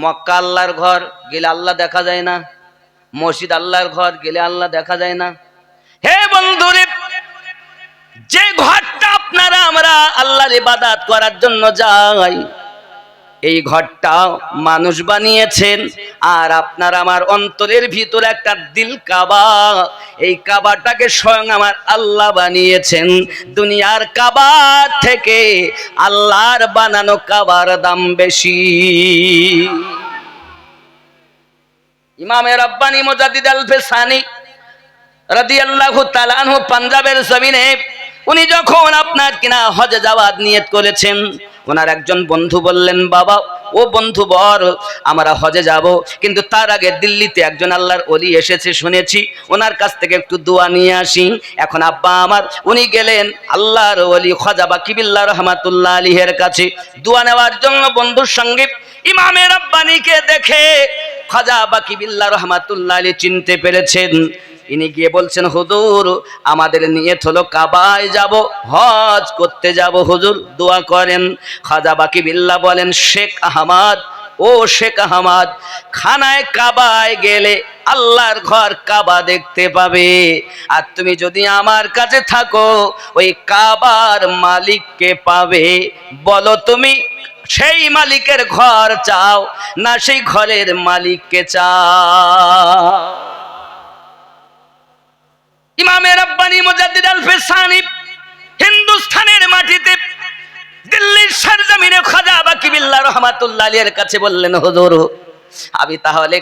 মক্কা আল্লাহর ঘর, গেলে আল্লাহ দেখা যায় না। মসজিদ আল্লাহর ঘর, গেলে আল্লাহ দেখা যায় না। হে বন্ধুরে, যে ঘরটা আপনারা আমরা আল্লাহর ইবাদত করার জন্য যাই, এই ঘরটা মানুষ বানিয়েছেন। আর আপনার আমার অন্তরের ভিতরে একটা দিল কাবা, এই কাবাটাকে স্বয়ং আমার আল্লাহ বানিয়েছেন। দুনিয়ার কাবা থেকে আল্লাহর বানানো কাবার দাম বেশি। ইমামে রাব্বানি মুজাদ্দিদ আল-ফিসানি রাদিয়াল্লাহু তাআলা আনহু পাঞ্জাবের জমিনে উনি যখন আপনার কিনা হজে যাওয়ার নিয়ত করেছেন, ওনার একজন বন্ধু বললেন, বাবা ও বন্ধু বর, আমরা হজে যাব, কিন্তু তার আগে দিল্লিতে একজন আল্লাহর ওলি এসেছে শুনেছি, ওনার কাছ থেকে একটু দোয়া নিয়ে আসি। এখন আব্বা আমার উনি গেলেন আল্লাহর ওলি খাজা বাকি বিল্লাহ রহমাতুল্লাহ আলাইহির কাছে দোয়া নেওয়ার জন্য। বন্ধুর সঙ্গে ইমামে রাব্বানিকে দেখে খাজা বাকি বিল্লাহ রহমাতুল্লাহ আলাইহি চিনতে পেরেছেন। ইনি গিয়ে বলছেন, হুজুর আমাদের নিয়ত হলো কাবায় যাব, হজ করতে যাব, হুজুর দোয়া করেন। খাজা বাকি বিল্লাহ বলেন, শেখ আহমদ, ও শেখ আহমদ, খানায় কাবায় গেলে আল্লাহর ঘর কাবা দেখতে পাবে। আর তুমি যদি আমার কাছে থাকো, ওই কাবার মালিককে পাবে। বলো তুমি সেই মালিকের ঘর চাও না সেই ঘরের মালিককে চাও? ইমামে রাব্বানি মুজাদ্দিদ আল-ফিসানি হিন্দুস্তানের মাটিতে দিল্লির সরজমিনে খাজা বাকি বিল্লাহ রহমাতুল্লাহ আলাইহির কাছে বললেন, হুজুর আমি তাহলে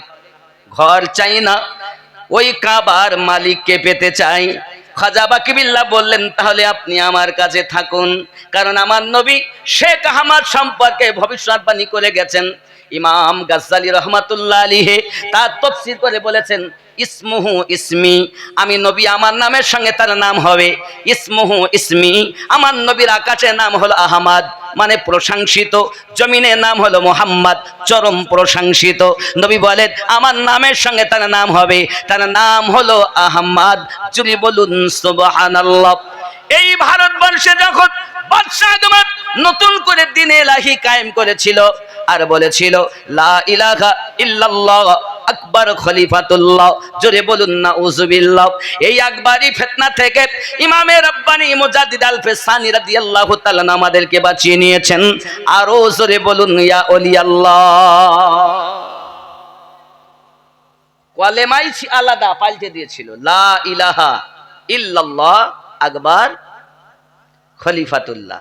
ঘর চাই না, ওই কাবার মালিককে পেতে চাই। খাজা বাকি বিল্লাহ বললেন, তাহলে আপনি আমার কাছে থাকুন, কারণ আমার নবী শেখ আহমদ সম্পর্কে ভবিষ্যৎবাণী করে গেছেন। ইমাম গাজ্জালি রহমাতুল্লাহ আলাইহি তার তাফসীর করে বলেছেন, ইসমুহু ইসমি, আমি নবী আমার নামের সঙ্গে তার নাম হবে। ইসমুহু ইসমি, আমার নবীর আকাশের নাম হলো আহমদ, মানে প্রশংসিত, জমিনে নাম হলো মুহাম্মদ, চরম প্রশংসিত। নবী বলেন আমার নামের সঙ্গে তার নাম হবে, তার নাম হলো আহমদ। জুরি বলুন সুবহানাল্লাহ। এই ভারতবর্ষে যখন বাদশাহ আদম নতুন করে দ্বীন ইলাহি কায়েম করেছিল আর বলেছিল লা ইলাহা ইল্লাল্লাহ আকবর খলিফাতুল্লাহ, জোরে বলুন নাউযুবিল্লাহ। এই আকবরি ফিতনা থেকে ইমামে রাব্বানি মুজাদ্দিদ আল-ফিসানি রাদিয়াল্লাহু তাআলা আমাদেরকে বাঁচিয়ে নিয়েছেন। আর জোরে বলুন ইয়া ওলি আল্লাহ। কলেমাই আলাদা পাল্টে দিয়েছিল, লা ইলাহা ইল্লাল্লাহ আকবর খলিফাতুল্লাহ,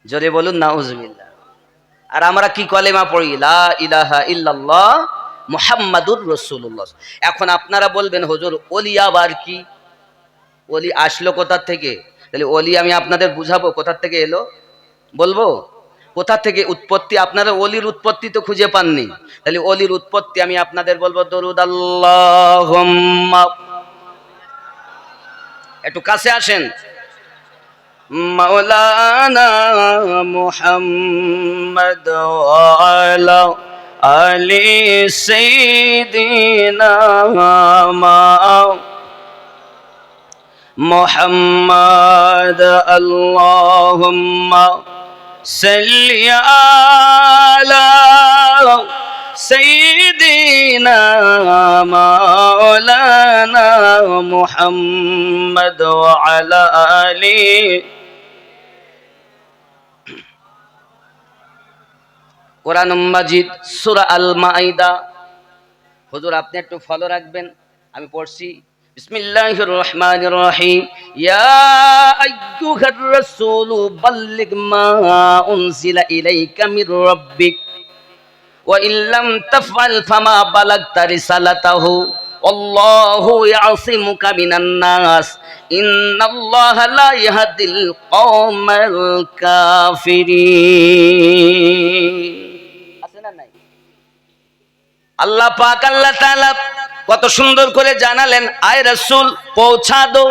জোরে বলুন নাউযুবিল্লাহ। আর আমরা কি কলেমা পড়ি? লা ইলাহা ইল্লাল্লাহ মুহাম্মাদুর রাসূলুল্লাহ। এখন আপনারা বলবেন, হুজুর ওলি আবার কি? ওলি আসলো কোথা থেকে? তাহলে ওলি আমি আপনাদের বুঝাবো কোথা থেকে এলো, বলবো কোথা থেকে উৎপত্তি। আপনারা ওলির উৎপত্তি তো খুঁজে পাননি, তাহলে ওলির উৎপত্তি আমি আপনাদের বলবো। দরুদ আল্লাহুম্মা, একটু কাছে আসেন, মাওলানা মুহাম্মদ ওয়া আলা আলি সাইয়্যিদিনা মুহাম্মদ আল্লাহুম্মা সাল্লি আলা সাইয়্যিদিনা মাওলানা মুহাম্মদ ওয়া আলা আলি। কোরআন মাজিদ সূরা আল মাইদা। হুজুর আপনি একটু ফলো রাখবেন, আমি পড়ছি। বিসমিল্লাহির রহমানির রহিম। ইয়া আইয়ুহার রাসূলু বাল্লিগ মা উনজিলা ইলাইকা মির রাব্বিক ওয়া ইল্লাম তাফআল ফামা বালাগতা রিসালাতাহু আল্লাহু ইয়াসিমুকা মিনান নাস ইন্নাল্লাহা লা ইয়াহদিল কওমাল কাফিরিন। আল্লাহ পাক আল্লাহ তাআলা কত সুন্দর করে জানালেন, আয় রাসূল পৌঁছা দো।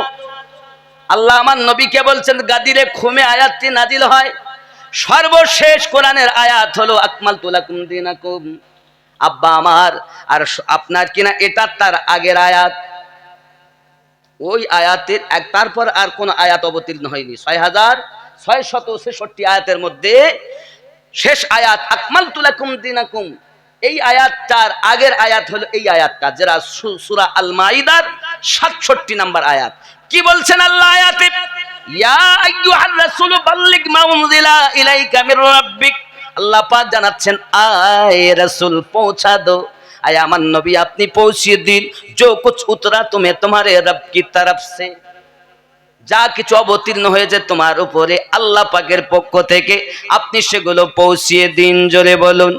আল্লাহ আমার নবীকে বলছেন, গাদিরে খুমে আয়াতটি নাজিল হয়। সর্বশেষ কোরআনের আয়াত হলো আকমালতু লাকুম দীনাকুম। আব্বা আমার আর আপনার কিনা এটা তার আগের আয়াত, ওই আয়াতের তারপর আর কোন আয়াত অবতীর্ণ হয়নি। 6666 আয়াতের মধ্যে শেষ আয়াত আকমালতু লাকুম দীনাকুম, এই আয়াতটার আগের আয়াত হলো এই আয়াতটা, যারা সূরা আল মাইদার 67 নম্বর আয়াত। কি বলছেন আল্লাহ আয়াতে? ইয়া আইয়ুহার রাসূল বাল্লিগ মা উনজিলা ইলাইকা মির রাব্বিক। আল্লাহ পাক জানাচ্ছেন, আয় রাসূল পৌঁছা দো, আয় আমার নবী আপনি পৌঁছিয়ে দিন, जो कुछ उतरा तुम्हें तुम्हारे रब की तरफ से, যা কিছু অবতীর্ণ হয়েছে তোমার উপরে আল্লাহ পাকের পক্ষ থেকে আপনি সেগুলো পৌঁছিয়ে দিন। জোরে বলুন।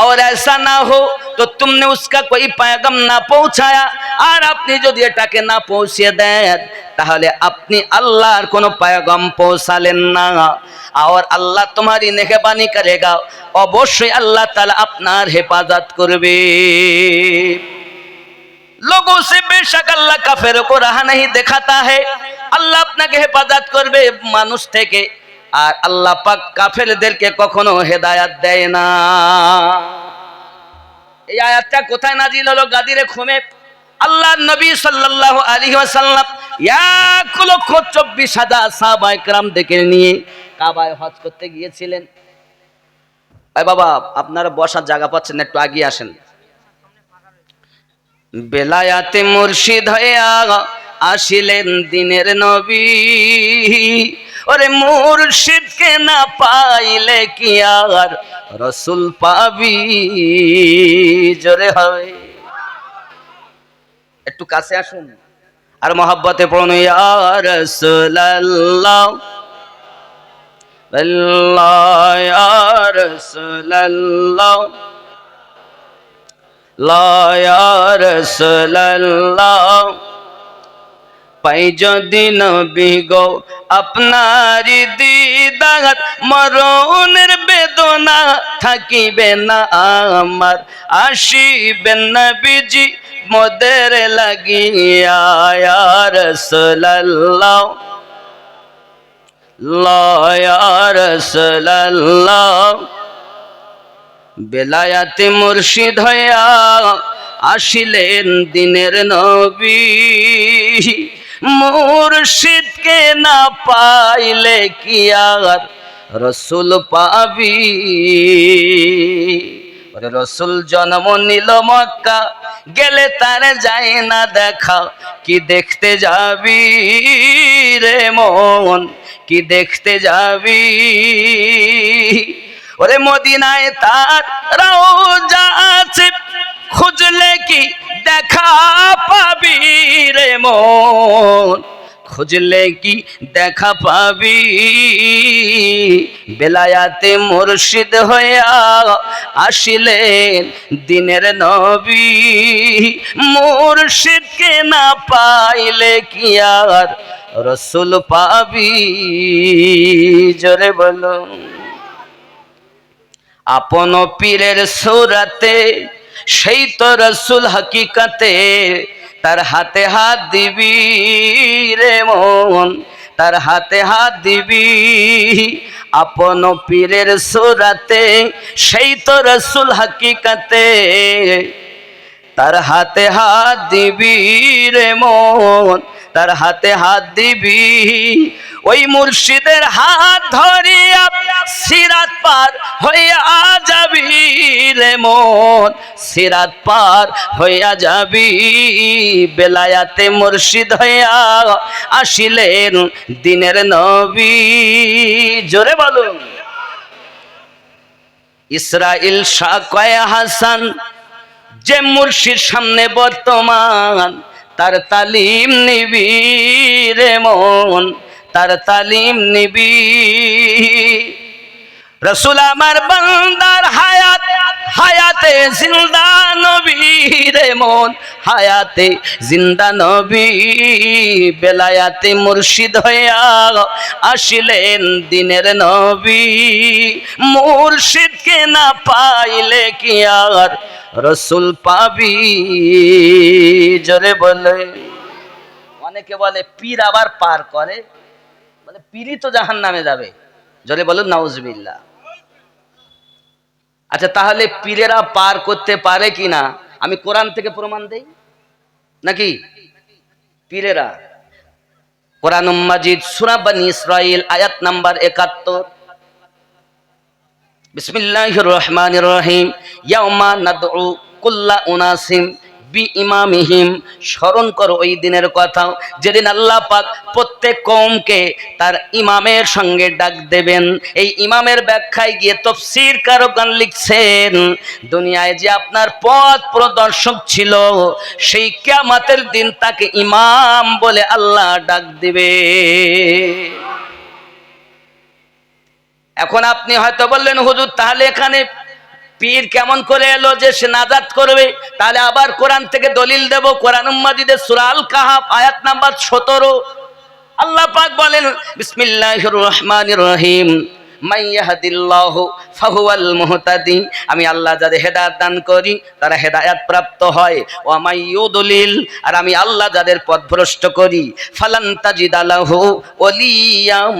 और ऐसा ना हो तो तुमने उसका कोई पैगाम ना पहुंचाया, আর আপনি যদি এটাকে না পৌঁছিয়ে দেন তাহলে আপনি আল্লাহর কোনো पैगाम পৌঁছালেন না। और अल्लाह तुम्हारी नेगहबानी करेगा, অবশ্যই আল্লাহ তাআলা আপনার হেফাজত করবে। लोगों से बेशक अल्लाह काफिरों को राह नहीं दिखाता है, আল্লাহ আপনাকে হেফাজত করবে মানুষ থেকে, আর আল্লাহ পাক কাফেরদেরকে কখনো হেদায়েত দেয় না। এই আয়াতটা কোথায় নাজিল হলো? গাদিরে খুমে আল্লাহর নবী সাল্লাল্লাহু আলাইহি ওয়াসাল্লাম 1,24,000 সাহাবায়ে কেরাম দেখে নিয়ে কাবায় হজ করতে গিয়েছিলেন। এই বাবা আপনারা বসার জায়গা পাচ্ছেন না, একটু এগিয়ে আসেন। বেলায়াতে মুর্শিদ হইয়া আসিলেন দিনের নবী, ওরে মুর্শিদকে না পাইলে কি আর রাসূল পাবি? জোরে হয়, একটু কাছে আসুন আর মহব্বতে পড়ুন, ইয়া রাসূলুল্লাহ আল্লাহ, ইয়া রাসূলুল্লাহ লা ইয়া রাসূলুল্লাহ, পাই যদি নবী গো আপনারি দিদার, মরণের বেদনা থাকিবে না আমার, আসিবেন নবীজি মোদের লাগিয়া, ইয়া রাসূলুল্লাহ লা ইয়া রাসূলুল্লাহ। বেলায়াতে মুর্শিদ হইয়া আসিলেন দিনের নবী, মুর্শিদকে না পাইলে কি আর রাসূল পাবি? ওরে রাসূল জন্ম নিল মক্কা, গেলে তার যায় না দেখা, কি দেখতে যাবি রে মন, কি দেখতে যাবি? ওরে মদিনায় তার রওজা আছে, খুঁজলে কি দেখা পাবি রে মন, খুঁজলে কি দেখা পাবি? বেলায়াতে মুর্শিদ হইয়া আসিলেন দিনের নবী, মুর্শিদকে না পাইলে কি আর রাসূল পাবি? জোরে বলো। আপন পীরের সুরাতে সেই তো রাসূল হাকিকাতে, তার হাতে হাত দিবি রে মন, তার হাতে হাত দিবি। আপন পীরের সুরাতে সেই তো রাসূল হাকিকাতে, তার হাতে হাত দিবি রে মন, তার হাতে হাত দিবি। ওই মুর্শিদের হাত ধরিয়া সিরাত পার হইয়া যাবি রে মন, সিরাত পার হইয়া যাবি। বেলায়াতে মুর্শিদ হইয়া আসিলেন দিনের নবী। জোরে বলুন। ইসরাইল শাহ কয় হাসান, যে মুর্শিদ সামনে বর্তমান, তার তালিম নিবি রে মন, তার তালিম নিবি। রাসূল আমার বান্দার হায়াত, হায়াতে জিন্দা নবী রে মন, হায়াতে জিন্দা নবী। বেলায়াতে মুর্শিদ হইয়া আসিলেন দিনের নবী, মুর্শিদকে না পাইলে কি আর রাসূল পাবি? জোরে বলে। অনেকে বলে পীর আবার পার করে, বলে পীরই তো জাহান্নামে যাবে। জোরে বলুন নাউজুবিল্লাহ। আচ্ছা তাহলে পীরেরা পার করতে পারে কিনা আমি কোরআন থেকে প্রমাণ দেই নাকি? পীরেরা কোরআন মাজিদ সূরা বনী ইসরাইল আয়াত নাম্বার ৭১, বিসমিল্লাহির রহমানির রহিম। ইয়াউমা নাদউ কুল্লা উনাসিম বিইমামিহিম। স্মরণ করো ওই দিনের কথা যেদিন আল্লাহ পাক প্রত্যেক কওমকে তার ইমামের সঙ্গে ডাক দেবেন। এই ইমামের ব্যাখ্যায় গিয়ে তাফসীর কারকগণ লিখছেন, দুনিয়ায় যে আপনার পথ প্রদর্শক ছিল, সেই কিয়ামতের দিন তাকে ইমাম বলে আল্লাহ ডাক দিবে। এখন আপনি হয়তো বললেন, হুজুর তাহলে এখানে পীর কেমন করে এলো যে সে নাজাত করবে? তাহলে আবার কোরআন থেকে দলিল দেব। কোরআন মাজিদের সূরা আল কাহাফ আয়াত নাম্বার 17 আল্লাহ পাক বলেন, বিসমিল্লাহির রহমানির রহিম, মান ইয়াহদিল্লাহু ফাহুয়াল মুহতাদি। আমি আল্লাহ যাদের হেদায়েত দান করি তারা হেদায়েত প্রাপ্ত হয়। ওয়া মান ইউদলিল, আর আমি আল্লাহ যাদের পথভ্রষ্ট করি, ফালান তাজিদা লাহু ওয়ালিয়াম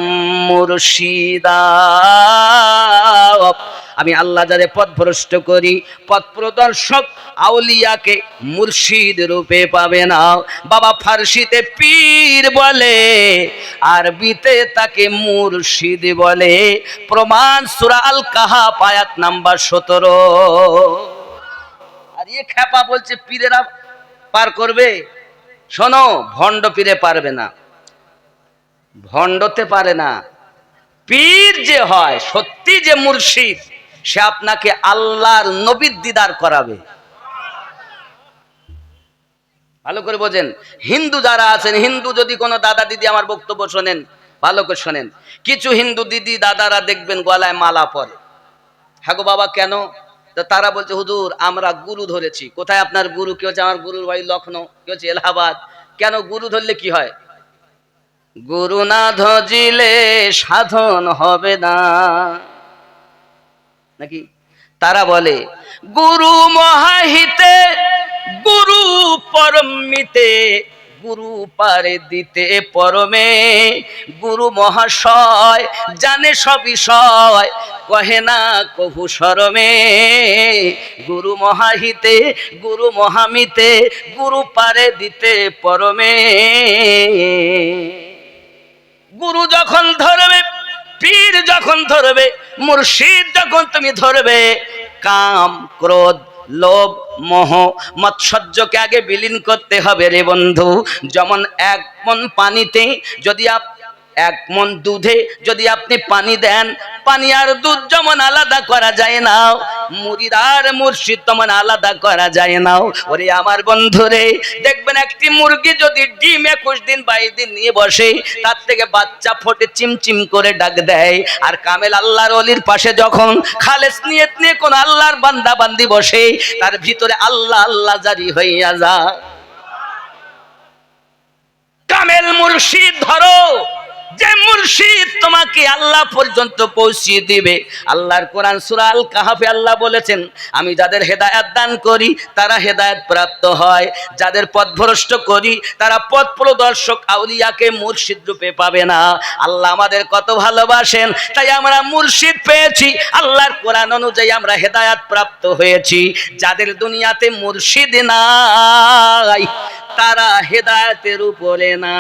মুরশিদা। আমি আল্লাহ যাদের পথভ্রষ্ট করি, পথ প্রদর্শক আউলিয়াকে মুর্শিদ রূপে পাবে না। বাবা ফারসিতে পীর বলে, আরবিতে তাকে মুর্শিদ বলে। প্রমাণ সূরা আল কাহাফ আয়াত নাম্বার 17। আর এই খেপা বলছে পীরেরা পার করবে। শোনো, ভণ্ড পীরে পারবে না, ভণ্ডতে পারে না। পীর যে হয় সত্যি যে মুর্শিদ, সে আপনাকে আল্লাহর নবীর দিদার করাবে। ভালো করে বোঝেন। হিন্দু যারা আছেন, হিন্দু যদি কোনো দাদা দিদি আমার বক্তব্য শোনেন, ভালো করে শোনেন। কিছু হিন্দু দিদি দাদারা দেখবেন গলায় মালা পরে। হ্যাঁ গো বাবা, কেন? তো তারা বলছে, হুজুর আমরা গুরু ধরেছি। কোথায় আপনার গুরু? কেউ হচ্ছে আমার গুরুর বাড়ি লখনৌ, কেউ হচ্ছে এলাহাবাদ। কেন গুরু ধরলে কি হয়? গুরু না ধজিলে সাধন হবে না, নাকি? তারা বলে গুরু মহাহিতে, গুরু পরমিতে, গুরু পারে দিতে পরমে। গুরু মহাশয় জানে সব বিষয়, কহে না কভু শরমে। গুরু মহাহিতে, গুরু মহামিতে, গুরু পারে দিতে পরমে। গুরু যখন ধরবে, পীর যখন ধরবে, মুর্শিদ যখন তুমি ধরবে, কাম ক্রোধ লোভ মোহ মৎসর্যকে আগে বিলীন করতে হবে রে বন্ধু। যেমন এক মন পানিতে যদি এক মন দুধে যদি আপনি পানি দেন, পানি আর দুধ যেমন আলাদা করা যায় না, মুরিদ আর মুর্শিদ তেমন আলাদা করা যায় না। ওরে আমার বন্ধুরে, দেখবেন একটি মুরগি যদি ডিম 21 দিন 22 দিন নিয়ে বসে, তার থেকে বাচ্চা ফোটে চিমচিম করে ডাক দেয়। আর কামেল আল্লাহর ওলির পাশে যখন খালেস নিয়ত নিয়ে কোন আল্লাহর বান্দা বান্দি বসে, তার ভিতরে আল্লাহ আল্লাহ জারি হইয়া যায়। কামেল মুর্শিদ ধরো, যে মুর্শিদ তোমাকে আল্লাহ পর্যন্ত পৌঁছিয়ে দিবে। আল্লাহর কোরআন সূরা আল কাহাফে আল্লাহ বলেছেন, আমি যাদের হেদায়েত দান করি তারা হেদায়েত প্রাপ্ত হয়, যাদের পথভ্রষ্ট করি তারা পথ প্রদর্শক আউলিয়াকে মুর্শিদ রূপে পাবে না। আল্লাহ আমাদের কত ভালোবাসেন, তাই আমরা মুর্শিদ পেয়েছি। আল্লাহর কোরআন অনুযায়ী আমরা হেদায়েত প্রাপ্ত হয়েছি। যাদের দুনিয়াতে মুর্শিদ নাই, তারা হেদায়েতের উপরে না।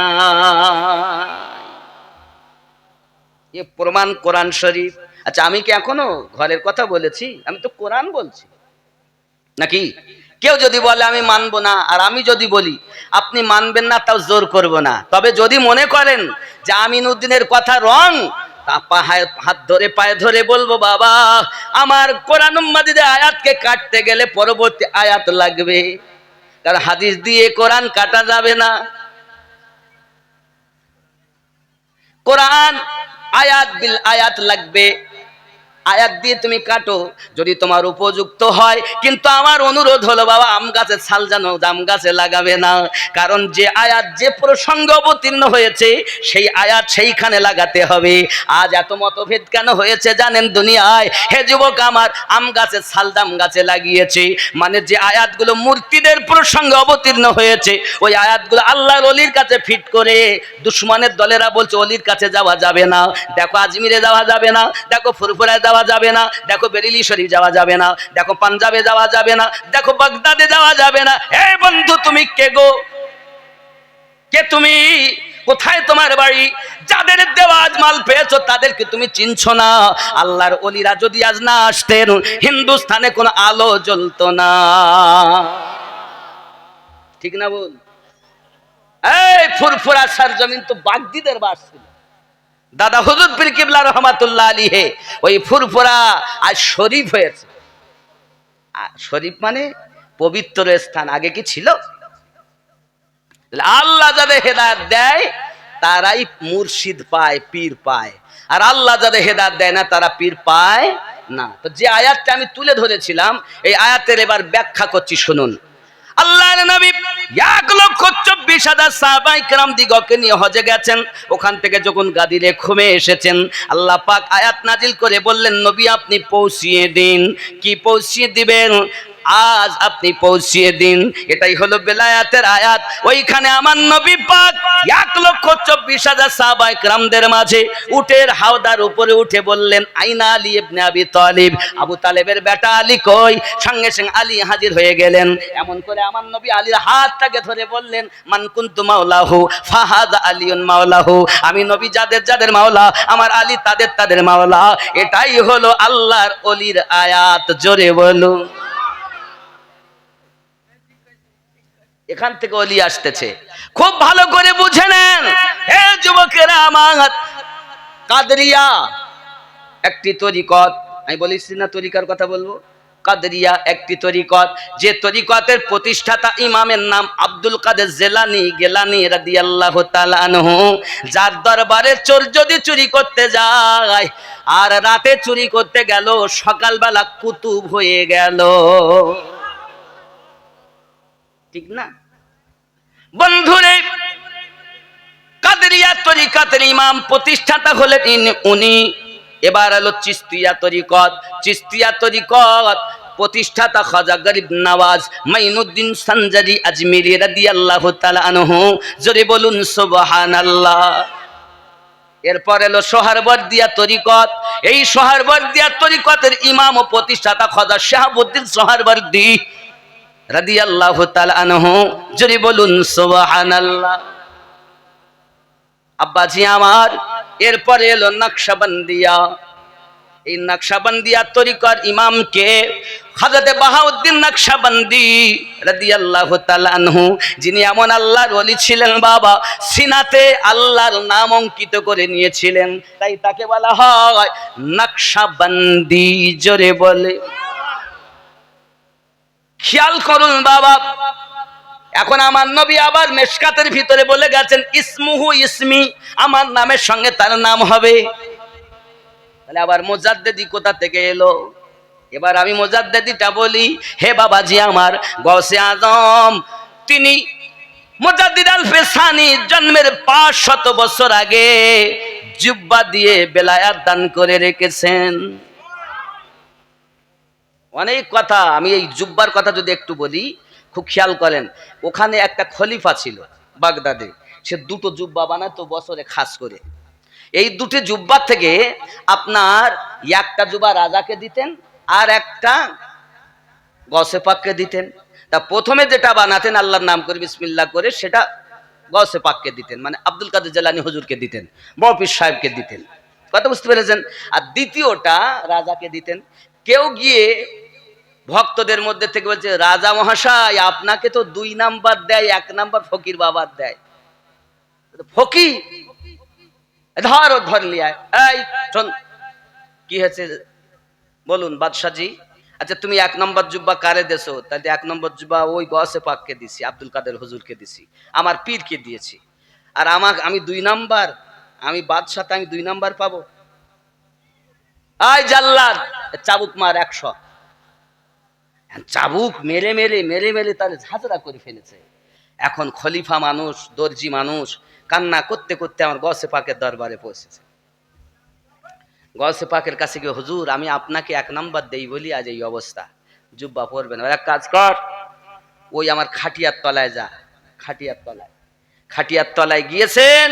এ প্রমাণ কোরআন শরীফ। আচ্ছা, আমি কি এখনো ঘরের কথা বলেছি? আমি তো কোরআন বলছি, নাকি? কেউ যদি বলে আমি মানবো না, আর আমি যদি বলি আপনি মানবেন না, তাও জোর করব না। তবে যদি মনে করেন যে আমিনউদ্দিনের কথা রং, হাত ধরে পায়ে ধরে বলবো, বাবা আমার কোরআন মাজিদের আয়াতকে কাটতে গেলে পরবর্তী আয়াত লাগবে, কারণ হাদিস দিয়ে কোরআন কাটা যাবে না। কোরআন আয়াত বিল আয়াত লাগবে, আয়াত দিয়ে তুমি কাটো যদি তোমার উপযুক্ত হয়। কিন্তু আমার অনুরোধ হলো, বাবা আম গাছে ছাল জানো জাম গাছে লাগাবে না, কারণ যে আয়াত যে প্রসঙ্গে অবতীর্ণ হয়েছে সেই আয়াত সেইখানে লাগাতে হবে। আজ এত মতভেদ কেন হয়েছে জানেন দুনিয়ায়? হে যুবক আমার, আম গাছে ছাল জাম গাছে লাগিয়েছে, মানে যে আয়াতগুলো মূর্তিদের প্রসঙ্গে অবতীর্ণ হয়েছে, ওই আয়াতগুলো আল্লাহর ওলির কাছে ফিট করে দুশ্মনের দলেরা বলছে ওলির কাছে যাওয়া যাবে না। দেখো আজমিরে যাওয়া যাবে না, দেখো ফুরফুরায় যাওয়া যাবে না, দেখো বেরেলি শরীফ যাওয়া যাবে না, দেখো পাঞ্জাবে যাওয়া যাবে না, দেখো বাগদাদে যাওয়া যাবে না। হে বন্ধু, তুমি কে গো? কে তুমি? কোথায় তোমার বাড়ি? যাদের দেওয়াজ মাল পেয়েছো তাদেরকে তুমি চিনছো না। আল্লাহর ওলিরা যদি আজ না আসতেন, হিন্দুস্তানে কোনো আলো জ্বলতো না। ঠিক না বল? এই ফুরফুরা সরজমিন তো বাগদিদের বাস ছিল। দাদা হুজুর পীর কিবলা রহমাতুল্লাহ আলাইহি ওই ফুরফুরা আজ শরীফ হয়েছে। শরীফ মানে পবিত্র স্থান। আগে কি ছিল? আল্লাহ যাদের হেদায়েত দেয় তারাই মুর্শিদ পায়, পীর পায়। আর আল্লাহ যাদের হেদায়েত দেয় না তারা পীর পায় না। তো যে আয়াতটা আমি তুলে ধরেছিলাম, এই আয়াতের এবার ব্যাখ্যা করছি, শুনুন। আল্লাহর নবী 1,24,000 সাহাবায়ে কেরাম দিগকে নিয়ে হজে গেছেন। ওখান থেকে যখন গাদিরে খুমে এসেছেন, আল্লাহ পাক আয়াত নাজিল করে বললেন, নবী আপনি পৌঁছিয়ে দিন। কি পৌঁছিয়ে দিবেন? আজ আপনি পৌঁছিয়ে দিন। এটাই হলো বেলায়াতের আয়াত। ওইখানে আমার নবী পাক 1,24,000 সাহাবায়ে কেরামদের মাঝে উটের হাওদার উপরে উঠে বললেন, আইনা আলী ইবনে আবি তালিব, আবু তালেবের বেটা আলী কই? সঙ্গে সঙ্গে আলী হাজির হয়ে গেলেন। এমন করে আমার নবী আলীর হাতটাকে ধরে বললেন, মান কুনতু মাওলাহু ফাহাদা আলিউন মাওলাহু, আমি নবী যাদের যাদের মাওলা, আমার আলী তাদের তাদের মাওলা। এটাই হলো আল্লাহর ওলির আয়াত। জোরে বলো। এখান থেকে ওলি আসতেছে, খুব ভালো করে বুঝে নেন। হে যুবকেরা আমার, কাদরিয়া একটি তরিকত। আমি বলেছি না তরিকার কথা বলবো? কাদরিয়া একটি তরিকত, যে তরিকতের প্রতিষ্ঠাতা ইমামের নাম আব্দুল কাদের গেলানি রাদিয়াল্লাহু তাআলা আনহু। যার দরবারে চোর যদি চুরি করতে যায় আর রাতে চুরি করতে গেল, সকালবেলা কুতুব হয়ে গেল। ঠিক না বন্ধুরে? কাদরিয়া তরিকতের ইমাম প্রতিষ্ঠাতা হলেন উনি। এবার হলো চিশতিয়া তরিকত। চিশতিয়া তরিকত প্রতিষ্ঠাতা খাজা গরিব নওয়াজ মাইনুদ্দিন সঞ্জারি আজমিরি রাদিয়াল্লাহু তাআলা আনহু। জোরে বলুন সুবহানাল্লাহ। এরপর এলো সোহরবর্দিয়া তরিকত। এই সোহরবর্দিয়া তরিকতের ইমাম ও প্রতিষ্ঠাতা খাজা শাহাবুদ্দিন সোহরবর্দী রাদিয়াল্লাহু তাআলা আনহু। জোরে বলুন সুবহানাল্লাহ। আব্বাজি আমার, এরপরে এলো নকশবন্দিয়া। এই নকশবন্দিয়া তরিকার ইমামকে হযরত বাহাউদ্দিন নকশবন্দি রাদিয়াল্লাহু তাআলা আনহু, যিনি এমন আল্লাহর ওলি ছিলেন বাবা, সিনাতে আল্লাহর নাম অঙ্কিত করে নিয়েছিলেন, তাই তাকে বলা হয় নকশবন্দি। জোরে বলে। খেয়াল করুন বাবা, এখন আমার নবী আবার মেশকাতের ভিতরে বলে গেছেন, ইসমুহু ইসমি, আমার নামের সঙ্গে তার নাম হবে। তাহলে আবার মুজাদ্দিদি কোথা থেকে এলো? এবার আমি মুজাদ্দিদিটা বলি। হে বাবাজি আমার, গৌসে আজম তিনি মুজাদ্দিদ আলফে সানি জন্মের 500 বছর আগে জুব্বা দিয়ে বেলায়াত দান করে রেখেছেন। অনেক কথা, আমি এই জুব্বার কথা যদি একটু বলি, খুব খেয়াল করেন। ওখানে একটা খলিফা ছিল বাগদাদে, সে 2টো জুব্বা বানাতো বছরে খাস করে। এই 2টি জুব্বার থেকে আপনার একটা জুব্বা রাজাকে দিতেন আর একটা গসে পাককে দিতেন। তা প্রথমে যেটা বানাতেন আল্লাহর নাম করে বিসমিল্লাহ করে, সেটা গসে পাককে দিতেন, মানে আব্দুল কাদের জিলানী হুজুরকে দিতেন, বড় পীর সাহেবকে দিতেন। কথা বুঝতে পেরেছেন? আর দ্বিতীয়টা রাজাকে দিতেন। কেউ গিয়ে ভক্তদের মধ্যে থেকে বলছে, রাজা মহাশয় আপনাকে তো 2 নাম্বার দেয়, 1 নাম্বার ফকির বাবার দেয়। ফকির ধর লিয়া, এই শোন কি হয়েছে বলুন বাদশাহজি। আচ্ছা তুমি 1 নম্বর জুব্বা কারে দেছো? তাহলে 1 নম্বর জুব্বা ওই গসে পাককে দিছি, আব্দুল কাদের হুজুরকে দিছি, আমার পীরকে দিয়েছি। আর আমি 2 নাম্বার, আমি বাদশাহ, আমি 2 নাম্বার পাবো? আয় জাল্লাদ, চাবুক মার 100। চাবুক মেরে মেরে মেরে মেরে তাহলে ঝাঁঝরা করে ফেলেছে। এখন খলিফা মানুষ, দর্জি মানুষ, কান্না করতে করতে আমার গসে পাকের দরবারে পৌঁছেছে। গসে পাকের কাছে গিয়ে, হুজুর আমি আপনাকে 1 নাম্বার দেই বলি আজ এই অবস্থা, জুব্বা পরবেন। এক কাজ কর, ওই আমার খাটিয়ার তলায় যা। খাটিয়ার তলায় গিয়েছেন,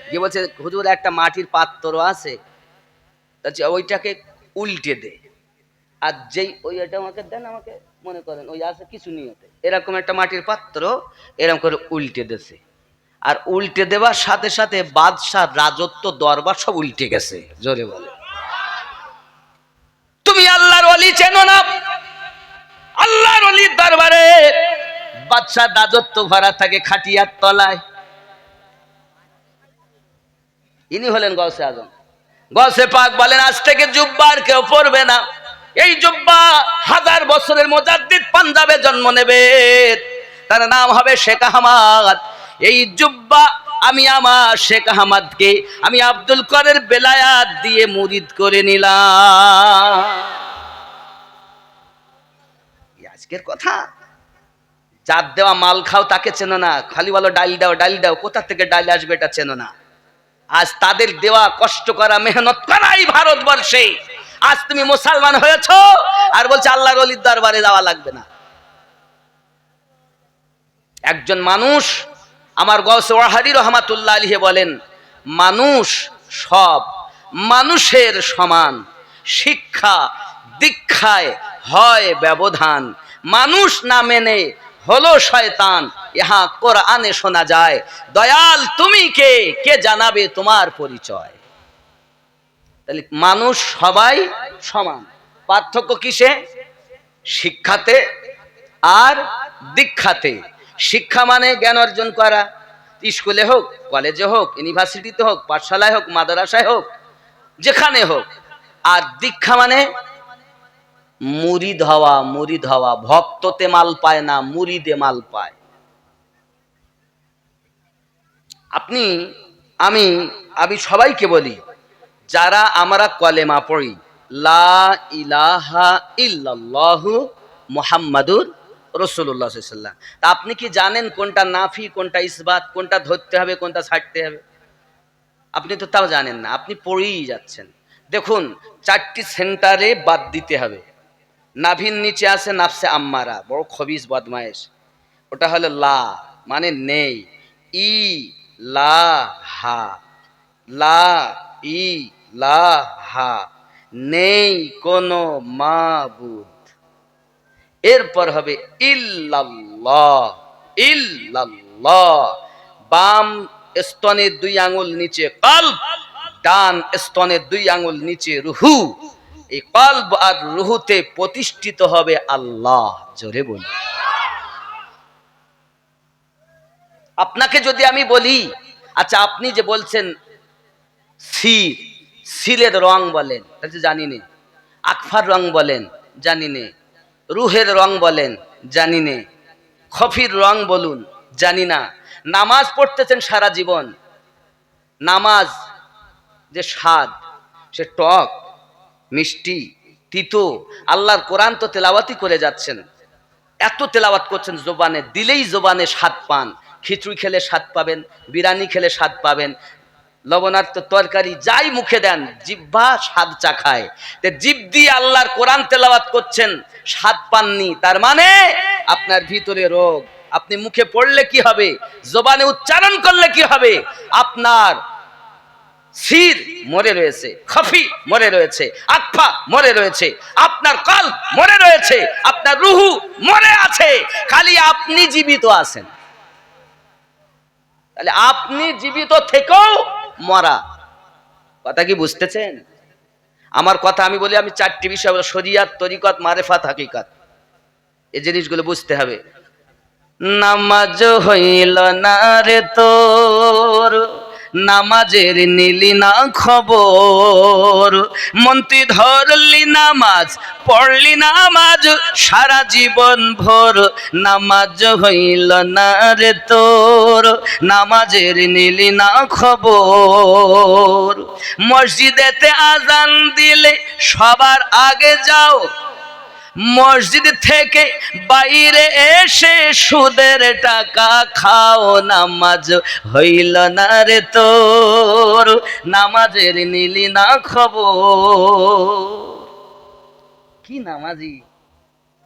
গিয়ে বলছে, হুজুর একটা মাটির পাত্র আছে, ওইটাকে উল্টে দে। আর যেই ওইটা আমাকে দেন, আমাকে মনে করেন ওই আছে কিছু নিয়তে, এরকম একটা মাটির পাত্র এরকম করে উল্টে দেছে। আর উল্টে দেওয়ার সাথে সাথে বাদশাহ রাজত্ব দরবার সব উল্টে গেছে। জোরে বলে। তুমি আল্লাহর ওলি চেনো না? আল্লাহর ওলির দরবারে বাদশাহ রাজত্ব ভরা থাকে খাটিয়ার তলায়। ইনি হলেন গৌসে আজম। গৌসে পাক বলেন, আজ থেকে জুব্বা আর কেউ পরবে না। এই জুব্বা 1000 বছরের মুজাদ্দিদ পাঞ্জাবে জন্ম নেবে, তার নাম হবে শেখ আহমদ। এই জুব্বা আমি আমার শেখ আহমদকে আমি আব্দুল কাদের বেলায়াত দিয়ে মুরিদ করে নিলাম। আজকের কথা। যার দেওয়া মাল খাও তাকে চেনো না, খালি বলো ডাল দাও ডাল দাও, কোথা থেকে ডাল আসবে এটা চেনো না। আজ তাদের দেওয়া কষ্ট করা মেহনত করাই ভারতবর্ষে আজ তুমি মুসলমান হয়েছো আর বলছে আল্লাহর ওলির দরবারে যাওয়া লাগবে না। একজন মানুষ, আমার গৌসে ওয়াহাদি রহমাতুল্লাহ আলাইহি বলেন, মানুষ সব মানুষের সমান, শিক্ষা দীক্ষায় হয় ব্যবধান, মানুষ না মেনে হলো শয়তান, ইহা কোরআনে শোনা যায়। দয়াল তুমি কে, কে জানাবে তোমার পরিচয়? তাহলে মানুষ সবাই সমান, পার্থক্য কিসে? শিক্ষাতে আর দীক্ষাতে। শিক্ষা মানে জ্ঞান অর্জন করা, স্কুলে হোক, কলেজে হোক, ইউনিভার্সিটিতে হোক, পাঠশালায় হোক, মাদ্রাসায় হোক, যেখানে হোক। আর দীক্ষা মানে মুরিদ হওয়া। মুরিদ হওয়া, ভক্ততে মাল পায় না, মুরিদে মাল পায়। আপনি আমি সবাইকে বলি, যারা আমরা কলেমা পড়ি লা ইলাহা ইল্লাল্লাহু মুহাম্মাদুর রাসূলুল্লাহ সাল্লাল্লাহু আলাইহি ওয়াসাল্লাম, তা আপনি কি জানেন কোনটা নাফি, কোনটা ইসবাত, কোনটা ধরতে হবে, কোনটা ছাড়তে হবে? আপনি তো তাও জানেন না, আপনি পড়েই যাচ্ছেন। দেখুন, 4টি সেন্টারে বাদ দিতে হবে। নাভির নিচে আছে নাফসে আম্মারা, বড় খবিস বদমায়েশ, ওটা হলো লা মানে নেই, ই লা হা, লা ই লা হা, নেই কোনো মাবুদ। এরপর হবে ইল্লাল্লাহ, ইল্লাল্লাহ। বাম স্তনের 2 আঙ্গুল নিচে কলব, ডান স্তনের 2 আঙ্গুল নিচে রুহু। এই কলব আর রুহুতে প্রতিষ্ঠিত হবে আল্লাহ। জোরে বলি। আপনাকে যদি আমি বলি, আচ্ছা আপনি যে বলছেন সির, সিলের রং বলেন, জানি নে। আকফার রং বলেন, জানি নে। রুহের রং বলেন, জানি নে। খফির রং বলুন, জানি না। নামাজ পড়তেছেন সারা জীবন, নামাজ যে স্বাদ, সে টক, মিষ্টি, তিতো। আল্লাহর কোরআন তো তেলাওয়াতই করে যাচ্ছেন, এত তেলাওয়াত করছেন, জোবানে দিলেই জোবানে স্বাদ পান। খিচুড়ি খেলে স্বাদ পাবেন, বিরিয়ানি খেলে স্বাদ পাবেন, লবণাক্ত তরকারি যাই মুখে দেন, জিহ্বা স্বাদ চাখায়। তে জিভ দিয়ে আল্লাহর কোরআন তেলাওয়াত করছেন, স্বাদ পাননি, তার মানে আপনার ভিতরে রোগ। আপনি মুখে পড়লে কি হবে, জবানে উচ্চারণ করলে কি হবে? আপনার সির মরে রয়েছে, খফি মরে রয়েছে, আকফা মরে রয়েছে, আপনার কলব মরে রয়েছে, আপনার রুহু মরে আছে, খালি আপনি জীবিত আছেন। তাহলে আপনি জীবিত থেকেও মরা। কথা কি বুঝতেছেন আমার কথা? আমি বলি, আমি 4টি বিষয় বলি, শরিয়াত, তরিকত, মারেফাত, হাকিকাত। এই জিনিসগুলো বুঝতে হবে। নামাজ হইল না রে তোর, নামাজের নিলি না খবর, মন্ত্রী ধরলি নামাজ, পড়লি নামাজ সারা জীবন ভোর, নামাজ হইল না রে তোর, নামাজের নিলি না খবর। মসজিদেতে আজান দিলে সবার আগে যাও, মসজিদ থেকে বাইরে এসে সুদের টাকা খাও, নামাজ হইল না রে তোর, নামাজের নিলি না খবর। কি নামাজি,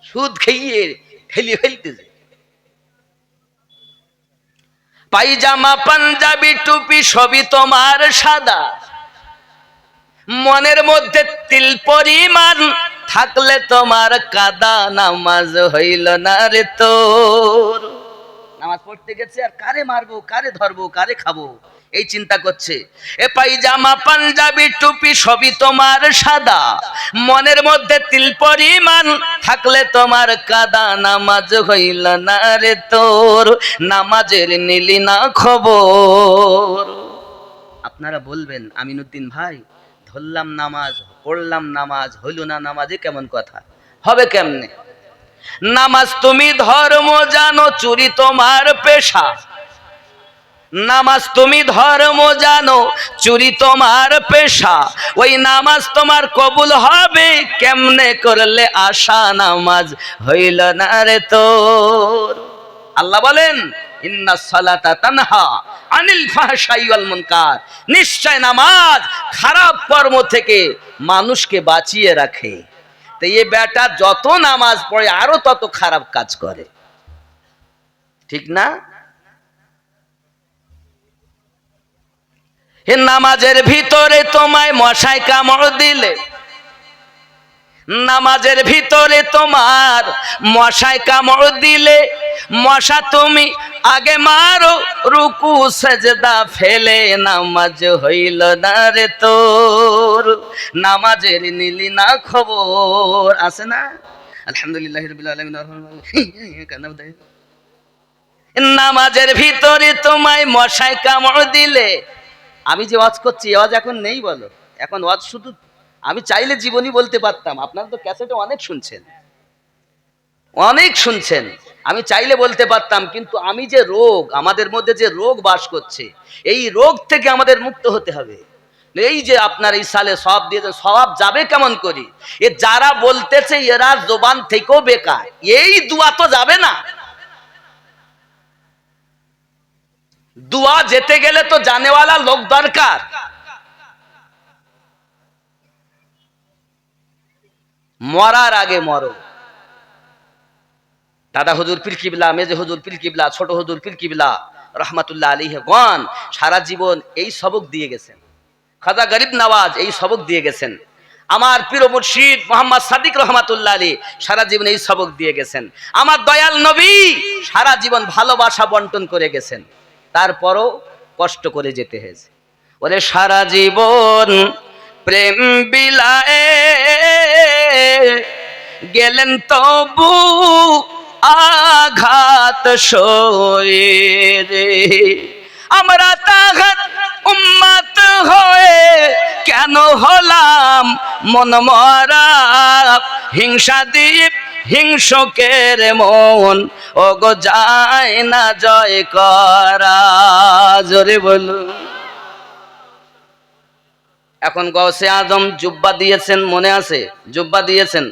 সুদ খেয়ে ঠেলি ফেলতেছে। পাইজামা, পাঞ্জাবি, টুপি সবই তোমার সাদা, মনের মধ্যে তিল পরিমাণ থাকলে তোমার কাদা, নামাজ হইল না রে তোর, নামাজ পড়তে গেছে আর কারে মারবো, কারে ধরবো, কারে খাবো, এই চিন্তা করছে। এ পায়জামা পাঞ্জাবি টুপি সবই তোমার সাদা, মনের মধ্যে তিল পরিমাণ থাকলে তোমার কাদা, নামাজ হইল না রে তোর, নামাজের নিলি না খবর। আপনারা বলবেন আমিনুদ্দিন ভাই, ধরলাম নামাজ, পড়লাম নামাজ, হইল না নামাজে কেমন কথা? হবে কেমনে? নামাজ তুমি ধর্ম জানো, চুরি তোমার পেশা। নামাজ তুমি ধর্ম জানো, চুরি তোমার পেশা, ওই নামাজ তোমার কবুল হবে কেমনে করলে আশা, নামাজ হইল না রে তোর। আল্লাহ বলেন ইন্নাস সালাতা তানহা আনিল ফাহশাই ওয়াল মুনকার, নিশ্চয় নামাজ খারাপ কর্ম থেকে মানুষকে বাঁচিয়ে রাখে। তো এই বেটা যত নামাজ পড়ে আরো তত খারাপ কাজ করে, ঠিক না? হে নামাজের ভিতরে তোমায় মশায় কামড় দিলে, নামাজের ভিতরে তোমার মশায় কামড় দিলে, মশা তুমি আগে মারো রুকু সেজদা ফেলে, নামাজ হইল না রে তোর, নামাজের নিলি না খবর। আছে না? আলহামদুলিল্লাহি রাব্বিল আলামিন। নামাজের ভিতরে তোমায় মশায় কামড় দিলে, আমি যে ওয়াজ করছি ওয়াজ এখন নেই বলো, এখন ওয়াজ শুধু আমি চাইলে জীবনী বলতে পারতাম, আপনারা তো ক্যাসেটে অনেক শুনছেন, অনেক শুনছেন, আমি চাইলে বলতে পারতাম, কিন্তু আমি যে রোগ, আমাদের মধ্যে যে রোগ বাস করছে, এই রোগ থেকে আমাদের মুক্ত হতে হবে। এই যে আপনার এই সালে সওয়াব দিয়েছেন, সওয়াব যাবে কেমন করি? এ যারা বলতেছে এরা জবান থেকেও বেকার, এই দোয়া তো যাবে না। দোয়া যেতে গেলে তো জানেওয়ালা লোক দরকার। মরার আগে মরো। দাদা হুজুর পীর কিবলা, মেজে হুজুর পীর কিবলা, ছোট হুজুর পীর কিবলা রহমাতুল্লাহ আলাইহি গণ সারা জীবন এই সবক দিয়ে গেছেন। খাজা গরিব নওয়াজ এই সবক দিয়ে গেছেন। আমার পীর মুর্শিদ মোহাম্মদ সাদিক রহমাতুল্লাহ আলাইহি সারা জীবন এই সবক দিয়ে গেছেন। আমার দয়াল নবী সারা জীবন ভালোবাসা বন্টন করে গেছেন, তারপরও কষ্ট করে যেতে হয়েছে। ওরে সারা জীবন প্রেম বিলায়ে গেলেন তবু আঘাত সয়ে রে, আমরা তাহার উম্মত হয়ে কেন হলাম মন মরা, হিংসা দ্বীপ হিংসকের মন ও গো যায় না জয় করা। জোরে বলুন। এখন গৌসে আজম জুব্বা দিয়েছেন, মনে আছে? জুব্বা দিয়েছেন।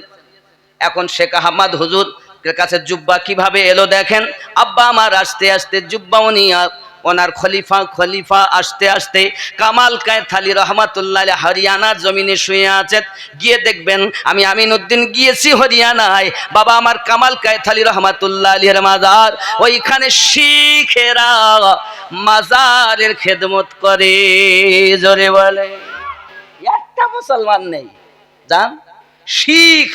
এখন শেখ আহমদ হুজুর কাছে জুব্বা কিভাবে এলো দেখেন। আব্বা আমার আস্তে আস্তে জুব্বা উনি ওনার খলিফা আস্তে আস্তে কামাল কায়থালি রহমাতুল্লাহ হরিয়ানার জমিনে শুয়ে আছেন। গিয়ে দেখবেন, আমি আমিনুদ্দিন গিয়েছি হরিয়ানায়, বাবা আমার কামাল কায়থালি রহমাতুল্লাহ আলাইহির মাজার, ওইখানে শিখেরা মাজারের খেদমত করে। জোরে বলে। একটা মুসলমান নেই জান, শিখ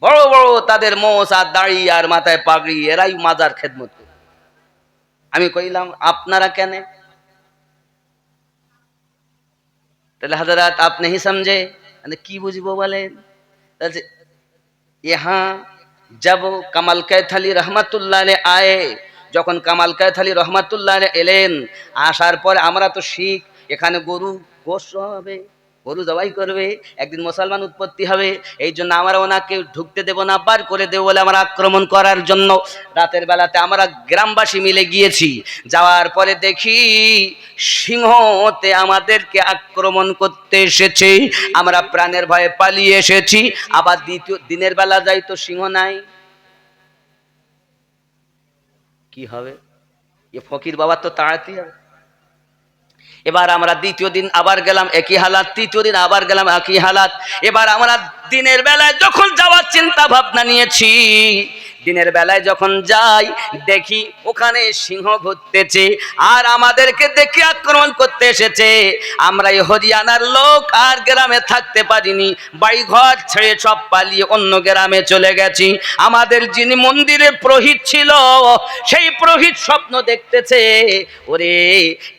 বড় বড় তাদের মোষ আর দাড়ি আর মাথায় পাগড়ি, এরাই মাজার খেদমত করে। আমি কইলাম আপনারা কেন? তাহলে হযরত আপ नहीं समझे, মানে কি বুঝবো বলেন? তাহলে ইহা जब কামাল কায়থালি রহমাতুল্লাহ আলাইহি আয়ে, যখন কামাল কায়থালি রহমাতুল্লাহ আলাইহি এলেন, আসার পরে আমরা তো শিখ, এখানে গরু গোশ হবে, গরু জবাই করবে, একদিন মুসলমান উৎপত্তি হবে, এই জন্য আমরা ওনাকে ঢুকতে দেব না, বার করে দেবো বলে আমরা আক্রমণ করার জন্য রাতের বেলাতে আমরা গ্রামবাসী মিলে গিয়েছি। যাওয়ার পরে দেখি সিংহতে আমাদেরকে আক্রমণ করতে এসেছে, আমরা প্রাণের ভয়ে পালিয়ে এসেছি। আবার দ্বিতীয় দিনের বেলা যাই তো সিংহ নাই, কি হবে? এ ফকির বাবা তো তাড়াতে হবে। এবার আমরা দ্বিতীয় দিন আবার গেলাম, একই হালাত, তৃতীয় দিন আবার গেলাম, একই হালাত। এবার আমরা দিনের বেলায় যখন যাওয়ার চিন্তা ভাবনা নিয়েছি, দিনের বেলায় যখন যাই দেখি ওখানে সিংহ ঘুরতেছে আর আমাদেরকে দেখে আক্রমণ করতে এসেছে। আমরা এই হরিয়ানার লোক আর গ্রামে থাকতে পারিনি, বাড়ি ঘর ছেড়ে সব পালিয়ে অন্য গ্রামে চলে গেছি। আমাদের যিনি মন্দিরের পুরোহিত ছিল সেই পুরোহিত স্বপ্ন দেখতেছে, ওরে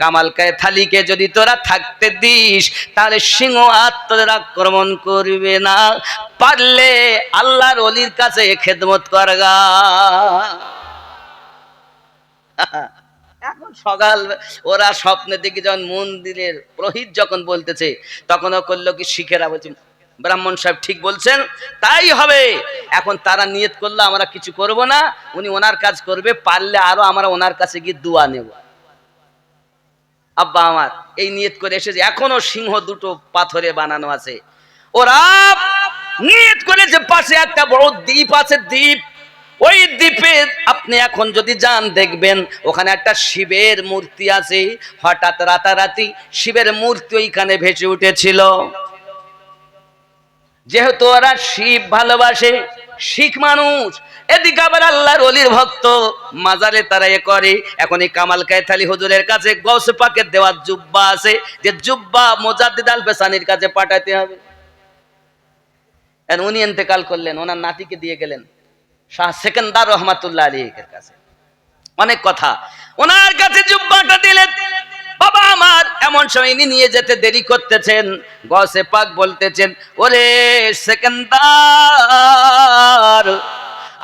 কামাল কায়থালিকে যদি তোরা থাকতে দিস তাহলে সিংহ আর তোদের আক্রমণ করবে না, পারলে আল্লাহর ওলির কাছে খেদমত করগা। এখন সকাল ওরা স্বপ্নে দেখি যখন মন্দিরের পুরোহিত যখন বলতেছে তখন ও করলো কি, শিখেরা বলছে ব্রাহ্মণ সাহেব ঠিক বলছেন, তাই হবে। এখন তারা নিয়ত করলো আমরা কিছু করব না, উনি ওনার কাজ করবে, পারলে আরো আমরা ওনার কাছে গিয়ে দোয়া নেব। আব্বা আমার এই নিয়ত করে এসেছে। এখনো সিংহ দুটো পাথরে বানানো আছে। ওরা নিয়ত করেছে পাশে একটা বড় দ্বীপ আছে, দ্বীপ, ওই দ্বীপে আপনি এখন যদি যান দেখবেন ওখানে একটা শিবের মূর্তি আছে। হঠাৎ রাতারাতি শিবের মূর্তি ওইখানে ভেসে উঠেছিল। যেহেতু ওরা শিব ভালোবাসে, শিখ মানুষ, এদিকে আবার আল্লাহর ওলির ভক্ত, মাজারে তারা এ করে। এখন এই কামাল কায়থালি হুজুরের কাছে গৌসে পাকের দেওয়া জুব্বা আছে, যে জুব্বা মুজাদ্দিদ আল ফেসানির কাছে পাঠাতে হবে। উনি ইন্তেকাল করলেন, ওনার নাতিকে দিয়ে গেলেন শাহ সেকেন্দার রহমাতুল্লাহ আলাইহির কাছে। অনেক কথা, ওনার কাছে জুব্বাটা দিলেন। বাবা আমার এমন সময় ইনি নিয়ে যেতে দেরি করতেছেন, গৌসে পাক বলতেছেন, ওরে সেকেন্দার,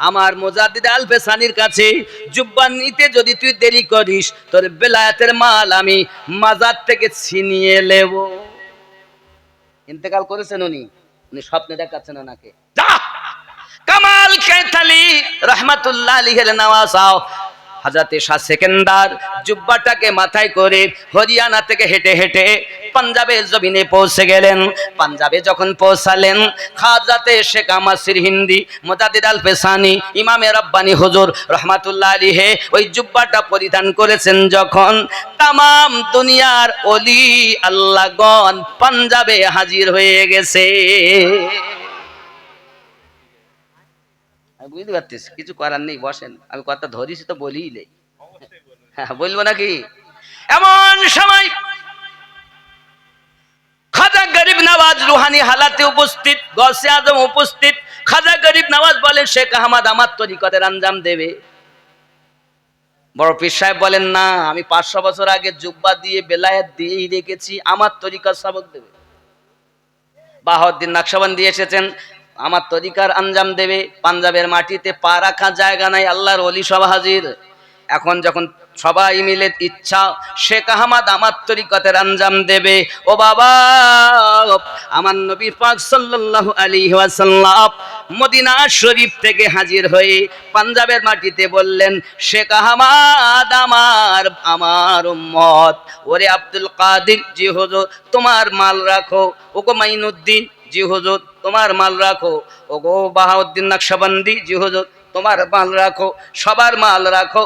আমার মুজাদ্দিদ আল ফেসানির কাছে জুব্বা নিতে যদি তুই দেরি করিস তোর বেলায়েতের মাল আমি মাজার থেকে ছিনিয়ে নেব। ইন্তেকাল করেছেন উনি, উনি স্বপ্নে দেখাচ্ছেন ওনাকে। যা কামাল কায়থালি রহমাতুল্লাহ আলাইহির নওয়াসাও হযরত শাহ সেকেন্দার জুব্বাটাকে মাথায় করে হরিয়ানা থেকে হেঁটে হেঁটে পাঞ্জাবের জমিনে পৌঁছে গেলেন। পাঞ্জাবে যখন পৌঁছালেন, খাজাতে শেখ আমাসির হিন্দি মুজাদ্দিদ আল ফেসানি ইমামে রব্বানি হুজুর রহমাতুল্লাহ আলাইহি ওই জুব্বাটা পরিধান করেছেন যখন, তামাম দুনিয়ার ওলি আল্লাহগণ পাঞ্জাবে হাজির হয়ে গেছে। বুঝতে পারছিস, কিছু করার নেই, বসেন, আমি কথা ধরিস তো বলিই নেই, হ্যাঁ বলবো নাকি। এমন সময় খাজা গরিব নওয়াজ রুহানি হালাতে উপস্থিত, গৌসে আজম উপস্থিত। খাজা গরিব নওয়াজ বলেন, শেখ আহমদ আমার তরিকতের আঞ্জাম দেবে। বড় পীর সাহেব বলেন, না, আমি 500 বছর আগে জুব্বা দিয়ে বেলায়েত দিয়েই রেখেছি, আমার তরিকত সবক দেবে। বাহাউদ্দিন নকশবন্দি এসেছেন, আমার তরিকার আঞ্জাম দেবে। পাঞ্জাবের মাটিতে পা রাখা জায়গা নাই, আল্লাহর ওলি সব হাজির। এখন যখন সবাই মিলে ইচ্ছা শেখ আহমদ আমার তরিকতের আঞ্জাম দেবে, ও বাবা, আমার নবী পাক সাল্লাল্লাহু আলাইহি ওয়াসাল্লাম মদিনা শরীফ থেকে হাজির হয়ে পাঞ্জাবের মাটিতে বললেন, শেখ আহমদ আমার উম্মত, ওরে আব্দুল কাদের, জি হুজুর তোমার মাল রাখো। ওগো মাইনুদ্দিন, জি হুজুর তোমার মাল রাখো। ওগো বাহাউদ্দিন নকশবন্দি, জি হুজুর তোমার মাল রাখো। সবার মাল রাখো।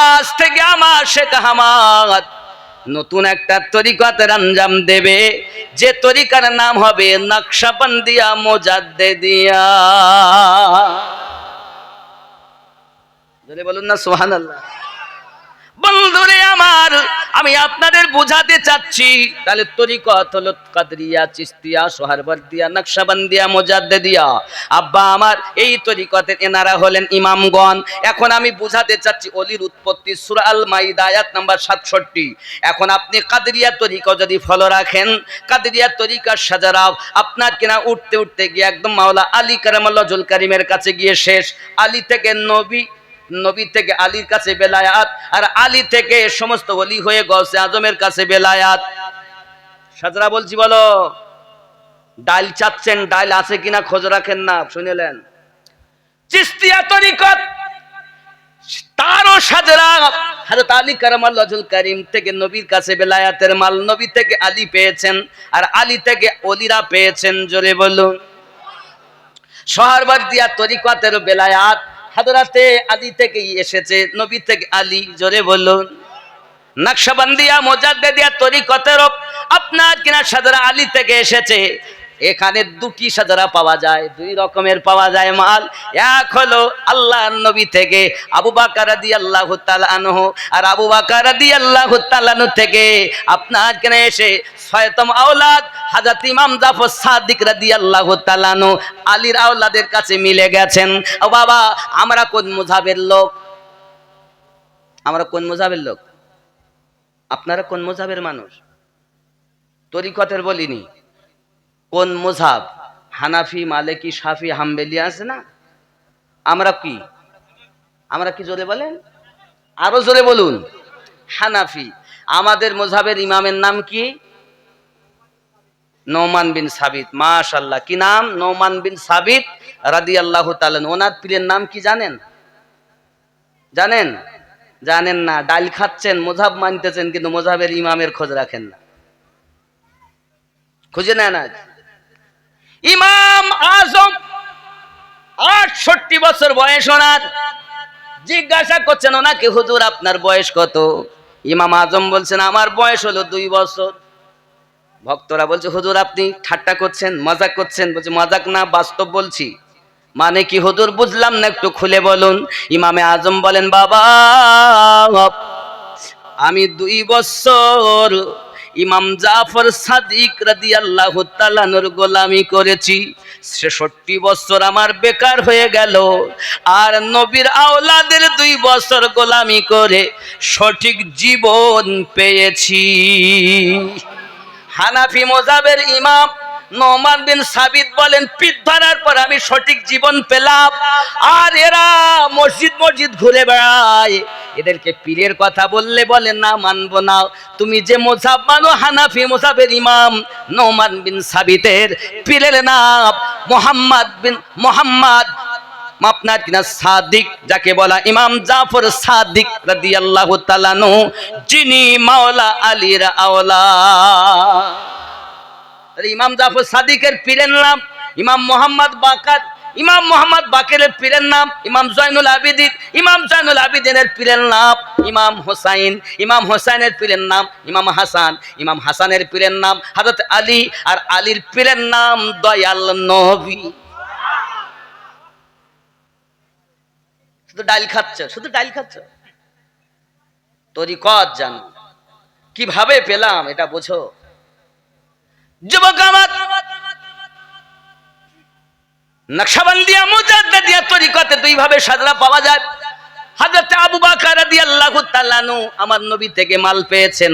আজ থেকে আমার শেখ আহমদ নতুন একটা তরিকতের আঞ্জাম দেবে, যে তরিকার নাম হবে নকশবন্দিয়া মুজাদ্দিদিয়া। জোরে বলুন না সুবহানাল্লাহ। বন্ধুরে আমার, আমি আপনাদের বোঝাতে চাচ্ছি, তাহলে তরিকত হলো কাদরিয়া, চিশতিয়া, সোহরাওয়ার্দিয়া, নকশবন্দিয়া, মুজাদ্দিদিয়া। আব্বা আমার এই তরিকতের এনারা হলেন ইমামগণ। এখন আমি বোঝাতে চাচ্ছি ওলির উৎপত্তি, সূরা আল মাইদা আয়াত নাম্বার 67। এখন আপনি কাদরিয়া তরিকা যদি ফলো রাখেন, কাদরিয়া তরিকার সাজারা আপনার কিনা উঠতে উঠতে গিয়ে একদম মাওলা আলী কারামাল্লাহুল কারিমের কাছে গিয়ে শেষ। আলী থেকে নবী, নবী থেকে আলীর কাছে বেলায়াত, আর আলী থেকে সমস্ত ওলি হয়ে গৌসে আজমের কাছে বেলায়াত। সাজরা বলছি, বলো ডাল চাচ্ছেন, ডাল আছে কিনা খোঁজ রাখেন না, শুনেলেন। চিশতিয়া তরিকত তারও সাজরা হযরত আলী কারামাল্লাহুল কারীম থেকে নবীর কাছে বেলায়াতের মাল, নবী থেকে আলী পেয়েছেন, আর আলী থেকে ওলিরা পেয়েছেন। জোরে বলুন। সোহরাওয়ার্দিয়া তরিকতের বেলায়াত হযরতে আলী থেকেই এসেছে, নবী থেকে আলী। জোরে বলুন। নকশবন্দিয়া মুজাদ্দিদিয়া তরিকতেরও আপনার কিনা সাদরা আলী থেকে এসেছে। এখানে দুটি সাজারা পাওয়া যায়, দুই রকমের পাওয়া যায় মাল। এক হলো আল্লাহর নবী থেকে আবু বকর রাদিয়াল্লাহু তাআলা আনহু, আর আবু বকর রাদিয়াল্লাহু তাআলা আনহু থেকে আপনার কেন এসে ছয়তম আওলাদ হযরত ইমাম জাফর সাদিক রাদিয়াল্লাহু তাআলা আনহু আলীর আওলাদের কাছে মিলে গেছেন। ও বাবা, আমরা কোন মুযহাবের লোক? আমরা কোন মুযহাবের লোক? আপনারা কোন মুযহাবের মানুষ? তরিকতের বলিনি, কোন মুযহাব? হানাফি, মালিকি, শাফি, হাম্বলি আছে না? আমরা কি? আমরা কি জোরে বলেন? আরো জোরে বলুন। হানাফি। আমাদের মুযহাবের ইমামের নাম কি? নোমান বিন সাবিত। মাশাআল্লাহ, কি নাম? নোমান বিন সাবিত রাদিয়াল্লাহু তাআলা। ওনার পীরের নাম কি জানেন? জানেন? জানেন না? ডাল খাচ্ছেন, মুযহাব মানতেছেন, কিন্তু মুযহাবের ইমামের খোঁজ রাখেন না। খুঁজে নেন। আজ ইমাম আজম 68 বছর বয়স ওনার। জিজ্ঞাসা করছেন ওনাকে, হুজুর আপনার বয়স কত? ইমাম আজম বলছেন আমার বয়স হলো 2 বছর। ভক্তরা বলছে হুজুর আপনি ঠাট্টা করছেন, মজাক করছেন। বলছে মজাক না, বাস্তব বলছি। মানে কি হুজুর বুঝলাম না, একটু খুলে বলুন। ইমামে আজম বলেন বাবা, আমি 2 বছর ইমাম জাফর সাদিক রাদিয়াল্লাহু তাআলা নূর গোলামি করেছি। 66 বছর আমার বেকার হয়ে গেল, আর নবীর আওলাদের 2 বছর গোলামি করে সঠিক জীবন পেয়েছি। হানাফি মুযহাবের ইমাম নোমান বিন সাবিত বলেন পীর ধরার পর আমি সঠিক জীবন পেলাম, আর এরা মসজিদ ঘুরে বেড়ায়। এদেরকে পীরের কথা বললে বলে না, মানবো না। তুমি যে মুযহাব মানো, হানাফি মুযহাবের ইমাম নোমান বিন সাবিতের পীরের নাম মোহাম্মদ আপনার কিনা সাদিক, যাকে বলা ইমাম জাফর সাদিক রাদিয়াল্লাহু তাআলা আনহু, যিনি মাওলা আলীর আওলাদ। ইমাম জাফর সাদিকের পীরের নাম ইমাম মোহাম্মদ বাকার। ইমাম মোহাম্মদ বাকেরের পীরের নাম ইমাম জয়নুল আবেদিন। ইমাম জয়নুল আবেদিনের পীরের নাম ইমাম হোসাইন। ইমাম হোসাইনের পীরের নাম ইমাম হাসান। ইমাম হাসানের পীরের নাম হযরত আলী, আর আলীর পীরের নাম দয়াল নবী। শুধু ডাল খাচ্ছ, শুধু ডাল খাচ্ছ। তরিকত জানো, কিভাবে পেলাম এটা বোঝো। যুবক আমার, নকশবন্দিয়া মুজাদ্দিদিয়া তরিকতে 2 ভাবে সাজরা পাওয়া যায়। হযরত আবু বকর রাদিয়াল্লাহু তাআলা আনহু আমার নবী থেকে মাল পেয়েছেন,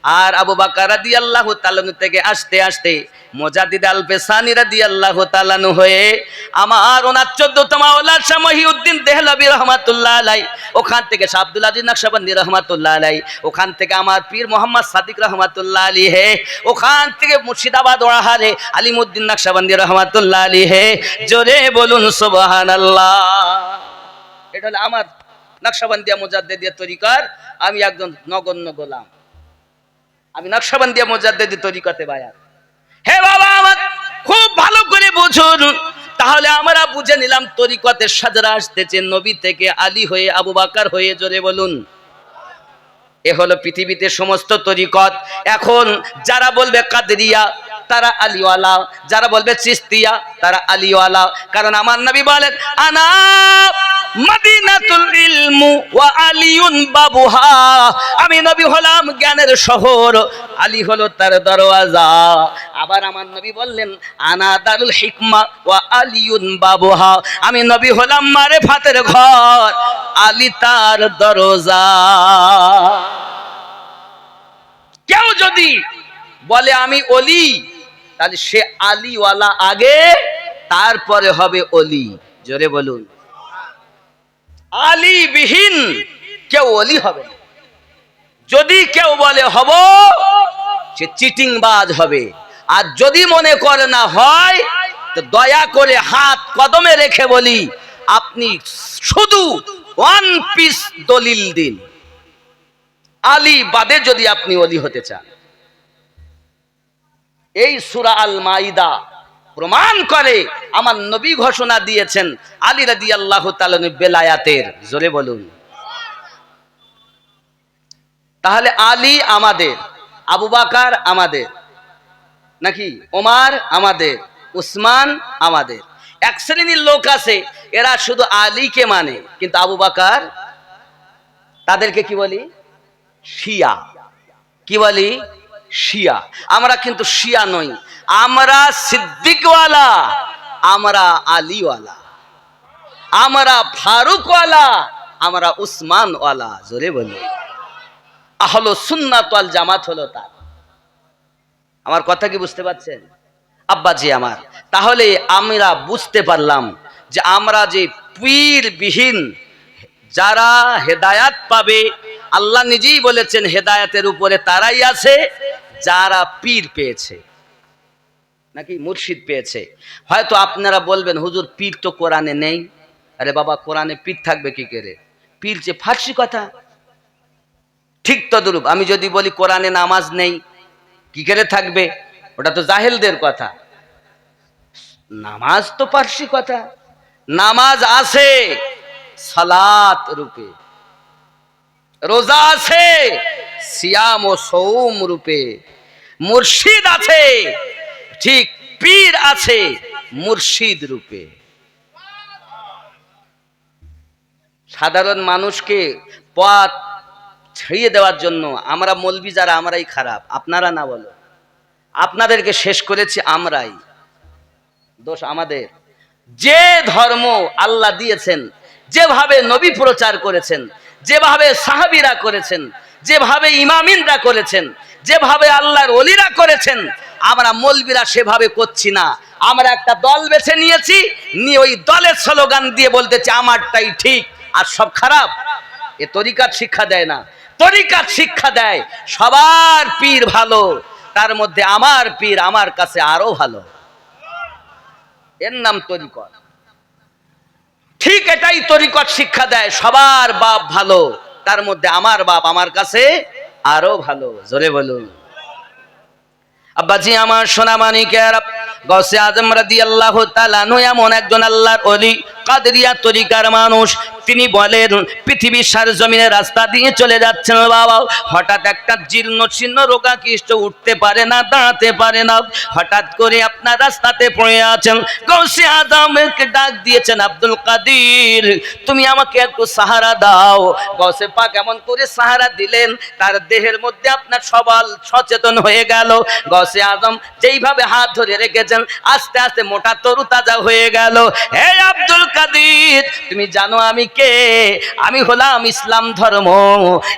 আর আবু বকর রাদিয়াল্লাহু তাআলা থেকে আস্তে আস্তে মুজাদ্দিদ আল ফেসানি রাদিয়াল্লাহু তাআলা আনহু হয়ে আমার ওনার 14তম আওলাদ শাহ মহিউদ্দিন দেহলভী রাহমাতুল্লাহ আলাইহি, ওখান থেকে শাহ আব্দুল আজিজ নকশবন্দি রাহমাতুল্লাহ আলাইহি, ওখান থেকে আমার পীর মোহাম্মদ সাদিক রাহমাতুল্লাহ আলাইহি, ওখান থেকে মুর্শিদাবাদ ওয়াহারে আলিমউদ্দিন নকশবন্দি রাহমাতুল্লাহ আলাইহি। জোরে বলুন সুবহানাল্লাহ। এটা হলো আমার নকশবন্দিয়া মুজাদ্দিদিয়া তরিকার আমি একজন নগণ্য গোলাম। আমি নকশবন্দিয়া মুজাদ্দিদি তরিকতে বায়াত। হে বাবা আমার, খুব ভালো করে বুঝুন। তাহলে আমরা বুঝে নিলাম তরিকতের সাজরা আসতেছে নবী থেকে, আলী হয়ে, আবু বকর হয়ে। জোরে বলুন। এ হলো পৃথিবীতে সমস্ত তরিকত। এখন যারা বলবে কাদরিয়া তারা আলীওয়ালা, যারা বলবে চিশতিয়া তারা আলীওয়ালা। কারণ আমার নবী বলেন আনা মদিনাতুল ইলমু ওয়া আলিউন বাবুহা, আমি নবী হলাম জ্ঞানের শহর, আলী হলো তার দরওয়াজা। আবার আমার নবী বললেন আনা দারুল হিকমা ওয়া আলিউন বাবুহা, আমি নবী হলাম মারেফাতের ঘর, আলী তার দরজা। কেউ যদি বলে আমি ওলি, তাহলে সে আলীওয়ালা আগে, তারপরে হবে ওলি। জোরে বলুন। আলী বিহীন কেউ ওলি হবে না। যদি কেউ বলে হব, সে চিটিংবাজ হবে। আর যদি মনে করে না হয়, তো দয়া করে হাত কদমে রেখে বলি, আপনি শুধু 1 পিস দলিল দিন, আলী বাদে যদি আপনি ওলি হতে চান। এই সূরা আল মাইদা প্রমাণ করে, আমার নবী ঘোষণা দিয়েছেন আলী রাদিয়াল্লাহু তাআলা বেলায়াতের। জোরে বলুন। তাহলে আলী আমাদের, আবু বকর আমাদের, নাকি? ওমর আমাদের, উসমান আমাদের। এক শ্রেণীর লোক আছে এরা শুধু আলীকে মানে, কিন্তু আবু বকর তাদেরকে কি বলি? শিয়া। কি বলি? শিয়া। আমরা কিন্তু শিয়া নই, আমরা সিদ্দিকওয়ালা, আমরা আলীওয়ালা, আমরা ফারুকওয়ালা, আমরা উসমানওয়ালা। জোরে বলি। আহলে সুন্নাত ওয়াল জামাত হলো তার। আমার কথা কি বুঝতে পারছেন আব্বাজি আমার? তাহলে আমরা বুঝতে পারলাম যে আমরা যে পীরবিহীন, যারা হেদায়াত পাবে, আল্লাহ নিজেই বলেছেন হেদায়াতের উপরে তারাই আছে যারা পীর পেয়েছে, নাকি মুর্শিদ পেয়েছে। হয়তো আপনারা বলবেন হুজুর পীর তো কোরআনে নেই। আরে বাবা, কোরআনে পীর থাকবে কি করে? পীর যে ফার্সি কথা। ঠিক তদ্রূপ আমি যদি বলি কোরআনে নামাজ নেই, কি করে থাকবে? ওটা তো জাহেলদের কথা। নামাজ তো পার্সি কথা। নামাজ আছে সালাত রূপে, রোজা আছে সিয়াম ও সওম রূপে, মুর্শিদ আছে, ঠিক পীর আছে মুর্শিদ রূপে। সাধারণ মানুষকে পথ ছাড়িয়ে দেওয়ার জন্য আমরা মৌলবি যারা, আমরাই খারাপ, আপনারা না। বলো, আপনাদেরকে শেষ করেছি আমরাই, দোষ আমাদের। যে ধর্ম আল্লাহ দিয়েছেন, যেভাবে নবী প্রচার করেছেন, যেভাবে সাহাবীরা করেছেন, যেভাবে ইমামিনরা করেছেন, যেভাবে আল্লাহর ওলিরা করেছেন, আমরা মৌলবীরা সেভাবে করছি না। আমরা একটা দল বেছে নিয়েছি, নিয়ে ওই দলের স্লোগান দিয়ে বলতেছি আমারটাই ঠিক আর সব খারাপ। এ তরিকাত শিক্ষা দেয় না। তরিকাত শিক্ষা দেয় সবার পীর ভালো, তার মধ্যে আমার পীর আমার কাছে আরো ভালো, এর নাম তরিকত। ঠিক এটাই তরিকত শিক্ষা দেয়, সবার বাপ ভালো, তার মধ্যে আমার বাপ আমার কাছে আরো ভালো। জোরে বলুন। আব্বাজি আমার, সোনা মানিকের, গৌসে আজম রাদিয়াল্লাহু তাআলা আনহু এমন একজন আল্লাহর ওলি, কাদেরিয়া তরিকার মানুষ। তিনি বলেন পৃথিবীর সারজমিনের রাস্তা দিয়ে চলে যাচ্ছেন বাবা, হঠাৎ একটা জীর্ণ শীর্ণ রোগাকৃষ্ট, উঠতে পারে না, দাঁড়াতে পারে না, হঠাৎ করে আপনার রাস্তাতে পড়ে আছেন। গৌসে আজমকে ডাক দিয়েছেন, আব্দুল কাদির তুমি আমাকে একটু সাহারা দাও। গৌসে পাক এমন করে সাহারা দিলেন, তার দেহের মধ্যে আপনার সবল সচেতন হয়ে গেল। গৌসে আজম যেইভাবে হাত ধরে রেখেছেন, আস্তে আস্তে মোটা তরু তাজা হয়ে গেল। হে আব্দুল কাদির, তুমি জানো আমি কে? আমি হলাম ইসলাম ধর্ম।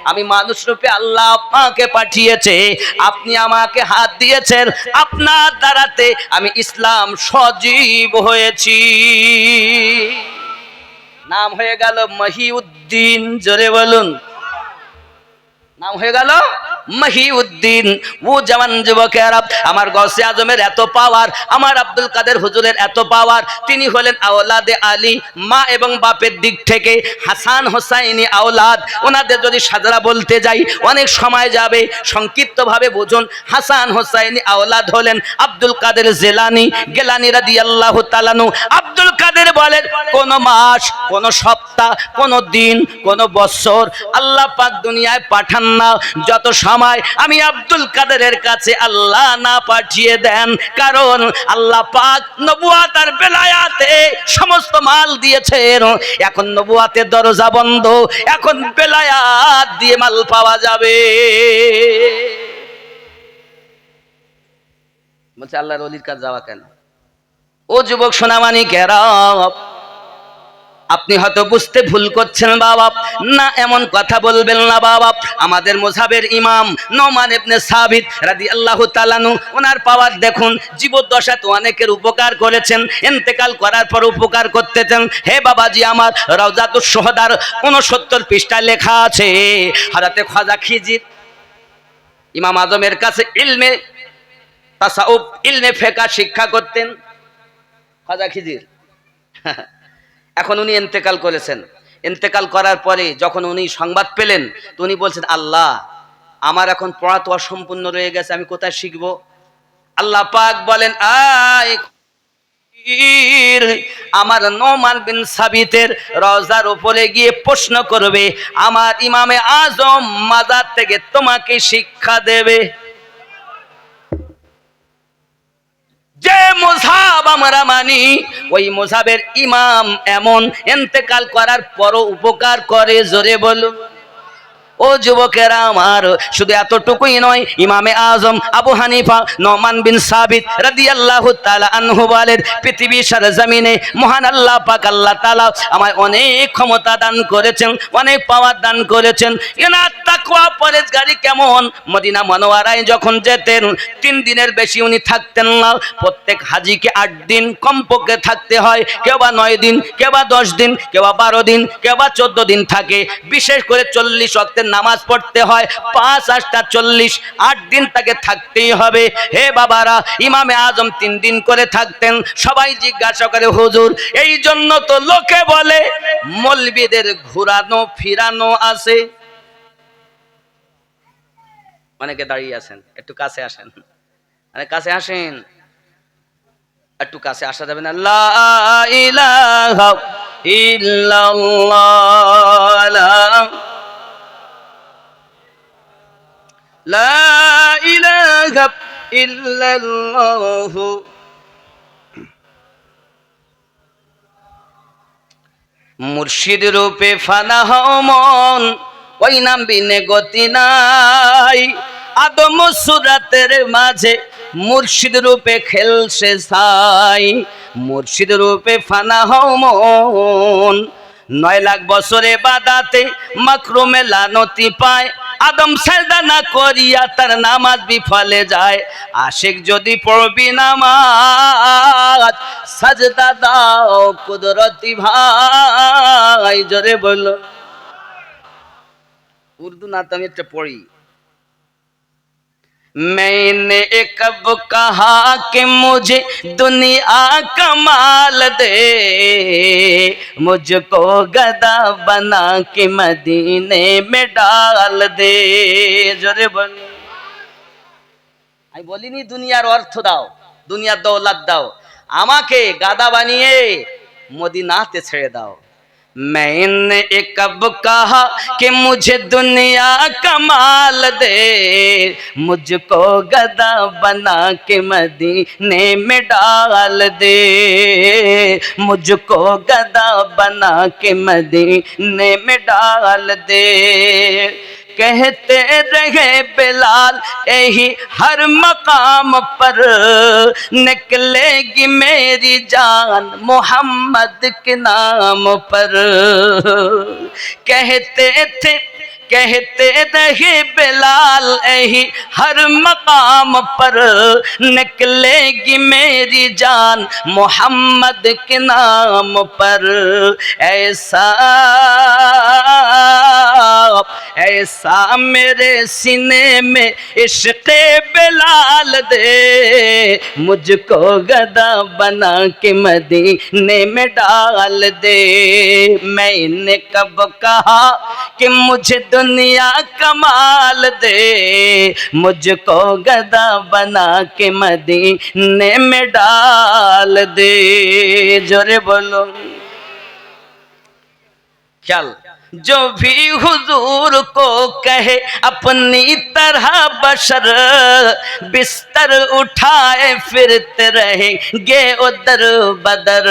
আমি মানুষ রূপে আল্লাহ আপনাকে পাঠিয়েছে, আপনি আমাকে হাত দিয়েছেন, আপনার দ্বারাতে আমি ইসলাম সজীব হয়েছি। নাম হয়ে গেল মহিউদ্দিন। জোরে বলুন। নাম হয়ে গেল মহিউদ্দিন। ও জওয়ান যুবকেরা, আমার গৌসে আজমের এত পাওয়ার, আমার আব্দুল কাদের হুজুরের এত পাওয়ার। তিনি হলেন আওলাদে আলী, মা এবং বাপের দিক থেকে হাসান হোসাইনি আওলাদ। ওনাদের যদি সাজরা বলতে যাই অনেক সময় যাবে, সংক্ষিপ্তভাবে বুঝুন। হাসান হোসাইনি আওলাদ হলেন আব্দুল কাদের জিলানী গিলানী রাদিয়াল্লাহু তাআলা আনহু। আব্দুল কাদের বলেন, কোন মাস, কোন সপ্তাহ, কোন দিন, কোন বছর আল্লাহ পাক দুনিয়ায় পাঠান না, যত সময় আমি আব্দুল কাদেরের কাছে আল্লাহ না পাঠিয়ে দেন। কারণ আল্লাহ পাক নবুয়াত আর বেলায়াতে সমস্ত মাল দিয়েছেন। এখন নবুয়াতের দরজা বন্ধ, এখন বেলায়াত দিয়ে মাল পাওয়া যাবে। বলছে আল্লাহর ওলির কাছে যাওয়া কেন? ও যুবক সোনামানি কেরা, আপনি হয়তো বুঝতে ভুল করছেন বাবা। না, এমন কথা বলবেন না বাবা। আমাদের মুযহাবের ইমাম নোমান ইবনে সাবিত রাদিয়াল্লাহু তাআলা আনহু, ওনার পাওয়ার দেখুন। জীবদ্দশাতে অনেকের উপকার করেছেন, ইন্তেকাল করার পর উপকার করতেছেন। হে বাবাজি আমার, রাওজাতুশ শুহাদার 69 পৃষ্ঠায় লেখা আছে, হযরতে খাজা খিজির ইমাম আজমের কাছে ইলমে তাসাউফ, ইলমে ফিকহ শিক্ষা করতেন খাজা খিজির। এখন উনি ইন্তেকাল করেছেন। ইন্তেকাল করার পরে যখন উনি সংবাদ পেলেন, তো উনি বলছেন, আল্লাহ আমার এখন পড়া তো অসম্পূর্ণ রয়ে গেছে, আমি কোথায় শিখব? আল্লাহ পাক বলেন, আয় আমার নোমান বিন সাবিতের রওজার উপরে গিয়ে প্রশ্ন করবে, আমার ইমামে আজম মাজার থেকে তোমাকে শিক্ষা দেবে। যে মুযহাব আমরা মানি ওই মুযহাবের ইমাম এমন ইন্তেকাল করার পরও উপকার করে, জোরে বলো। ও যুবকেরা আমার, শুধু এতটুকুই নয়, ইমামে আজম আবু হানিফা নোমান বিন সাবিত রাদিয়াল্লাহু তাআলা আনহু বলেন, পৃথিবীর সরজমিনে মহান আল্লাহ পাক আল্লাহ তাআলা আমায় অনেক ক্ষমতা দান করেছেন, অনেক পাওয়ার দান করেছেন। এনার তাকওয়া পরেজগারি কেমন, মদিনা মনোয়ারায় যখন যেতেন 3 দিনের বেশি উনি থাকতেন না। প্রত্যেক হাজিকে 8 দিন কমপক্ষে থাকতে হয়, কেউ বা 9 দিন, কেউ বা 10 দিন, কেউ বা 12 দিন, কেউ বা 14 দিন থাকে। বিশেষ করে 40 ওয়াক্তের নামাজ পড়তে হয়, 5 8 40, 8 দিন তাকে থাকতেই হবে। হে বাবারা, ইমামে আজম 3 দিন করে থাকতেন। সবাই জিজ্ঞাসা করে, হুজুর এই জন্য তো লোকে বলে মৌলবীদের ঘুরানো ফিরানো আছে। অনেকে দাঁড়িয়ে আছেন, একটু কাছে আসেন, আরে কাছে আসেন, একটু কাছে আসা যাবে না? লা ইলাহা ইল্লাল্লাহ, লা ইলাহা ইল্লাল্লাহ। মুর্শিদ রূপে ফানা হও মন, ওই নাম বিনে গতি নাই। আদম সুরাতের মাঝে মুর্শিদ রূপে খেলছে ছাই। মুর্শিদ রূপে ফানা হও মন, 9 লাখ বছরে বাদাতে মাকরুমে লানতি পায়। আদম সাজদা না করিয়া তার নামাজ বিফলে যায়। আশিক যদি পড়বি নামাজ, সাজদা দাও কুদরতি ভাই, জোরে বলো। উর্দু না তো আমি একটা পড়ি। मैंने कब कहा कि मुझे दुनिया का माल दे, मुझको गदा बना के मदीने में डाल दे, जोरे बोल। আমি বলিনি দুনিয়ার অর্থ দাও, দুনিয়ার দৌলত দাও, আমাকে গাদা বানিয়ে মদিনাতে ছেড়ে দাও। मैंने कब कहा कि मुझे दुनिया का माल दे, मुझको गदा बना के मदीने में डाल दे, मुझको गदा बना के मदीने में डाल दे। कहते रहे बिलाल यही हर मकाम पर, निकलेगी मेरी जान मोहम्मद के नाम पर। कहते रहे बिलाल यही हर मकाम पर, निकलेगी मेरी जान मोहम्मद के नाम पर। ऐसा ऐसा मेरे सीने में इश्क़ बिलाल दे, मुझको गदा बना के मदीने में डाल दे। मैंने कब कहा कि मुझे दुनिया का माल दे, मुझको गदा बना के मदीने में डाल दे, जोरे बोलो। ख्याल, जो भी हुजूर को कहे अपनी तरह बशर, बिस्तर उठाए फिरते रहेंगे उधर बदर।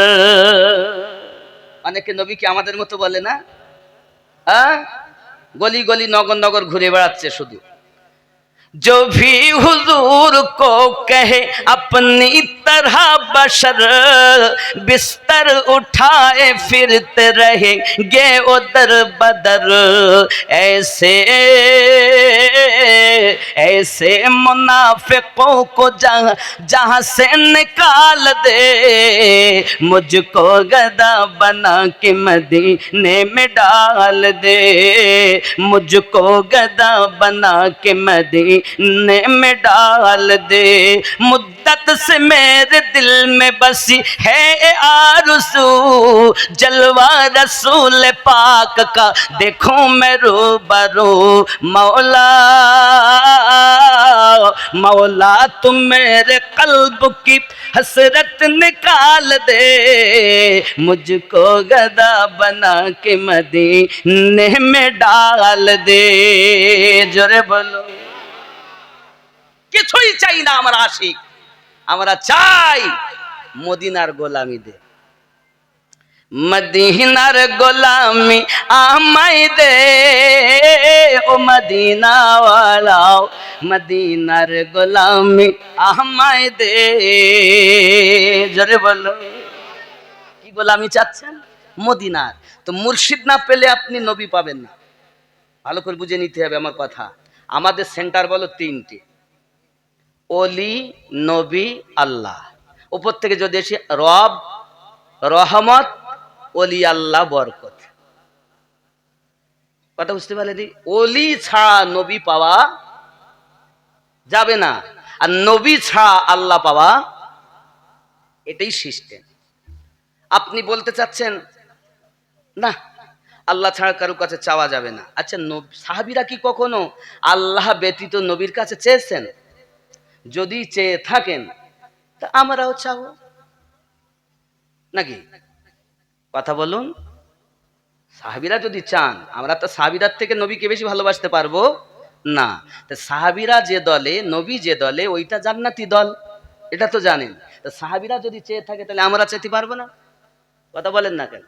অনেকে নবীকে আমাদের মতো বলে না, গলি গলি নগর নগর ঘুরে বেড়াচ্ছে শুধু। जो भी हुजूर को कहे अपनी तरह बशर, बिस्तर उठाए फिरते रहेंगे उधर बदर। ऐसे ऐसे मुनाफिकों को जहाँ जहाँ से निकाल दे, मुझको गदा बना के मदीने में डाल दे, मुझको गदा बना के मदीने ने में डाल दे। मुद्दत से मेरे दिल में बसी है आरज़ू, जलवा रसूल पाक का देखूं मैं रूबरू। मौला मौला तुम मेरे कल्ब की हसरत निकाल दे, मुझको गदा बना के मदीने में डाल दे, जोरे बोलो। কিছুই চাই না আমার আশিক, আমরা চাই মদিনার গোলামি দে, মদিনার গোলামি আমায় দে, ও মদিনাওয়ালাও মদিনার গোলামি আমায় দে। জোরে বলো, কি গোলামি চাচ্ছেন? মদিনার। তো মুর্শিদ না পেলে আপনি নবী পাবেন না, ভালো করে বুঝে নিতে হবে আমার কথা। আমাদের সেন্টার বলো তিনটি, ওলি, নবী, আল্লাহ। উপর থেকে যদি এসে রব, রহমত, ওলি, আল্লাহ, বরকত। কথা বুঝতে পারলেন? ওলি ছাড়া নবী পাওয়া যাবে না, আর নবী ছাড়া আল্লাহ পাওয়া, এটাই সিস্টেম। আপনি বলতে চাচ্ছেন না আল্লাহ ছাড়া কারো কাছে চাওয়া যাবে না। আচ্ছা, সাহাবীরা কি কখনো আল্লাহ ব্যতীত নবীর কাছে চেয়েছেন? যদি চেয়ে থাকেন তা আমরাও চাবো নাকি? কথা বলুন। সাহাবীরা যদি চান, আমরা তো সাহাবীরার থেকে নবীকে বেশি ভালোবাসতে পারবো না। তা সাহাবীরা যে দলে, নবী যে দলে, ওইটা জান্নাতি দল, এটা তো জানেন। তা সাহাবীরা যদি চেয়ে থাকে তাহলে আমরা চেতে পারবো না? কথা বলেন না কেন?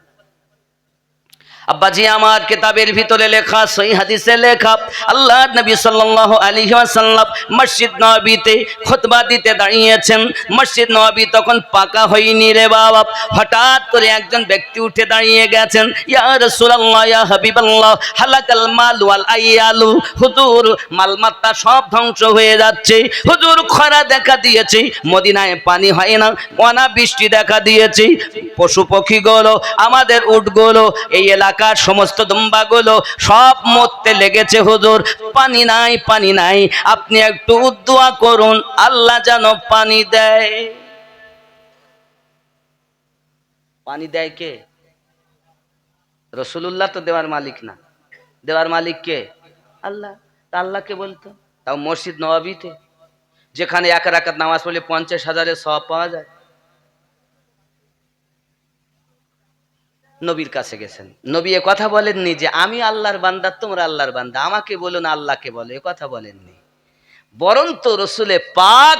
আব্বাজি আমার, কিতাবের ভিতরে লেখা, সহিহ হাদিসে লেখা, আল্লাহ নবী সাল্লাল্লাহু আলাইহি ওয়াসাল্লাম মসজিদ নববীতে খুতবা দিতে দাঁড়িয়েছেন। মসজিদ নববী তখন পাকা হয়নি রে বাবা। হঠাৎ করে একজন ব্যক্তি উঠে দাঁড়িয়ে গেছেন, ইয়া রাসূলুল্লাহ, ইয়া হাবিবাল্লাহ, হালাকাল মাল ওয়াল আইয়ালু, হুজুর মালমাত্তা সব ধ্বংস হয়ে যাচ্ছে, হুজুর খরা দেখা দিয়েছে, মদিনায় পানি হয় না, অনা বৃষ্টি দেখা দিয়েছে, পশু পক্ষীগুলো, আমাদের উটগুলো, এই এলাকার সমস্ত দুম্বাগুলো সব মরতে লেগেছে, হুজুর পানি নাই, পানি নাই, আপনি একটু দোয়া করুন আল্লাহ যেন পানি দেয়। পানি দেয় কে? রাসূলুল্লাহ তো দেওয়ার মালিক না, দেওয়ার মালিক কে? আল্লাহ। তা আল্লাহকে বলতো, তাও মসজিদ নববীতে, যেখানে এক রাকাত নামাজ পড়লে 50,000-এর সওয়াব পাওয়া যায়। নবীর কাছে গেছেন, নবী এ কথা বলেননি যে আমি আল্লাহর বান্দা তোমরা আল্লাহর বান্দা, আমাকে বলো না আল্লাহকে বলো, এ কথা বলেননি। বরং তো রসুলে পাক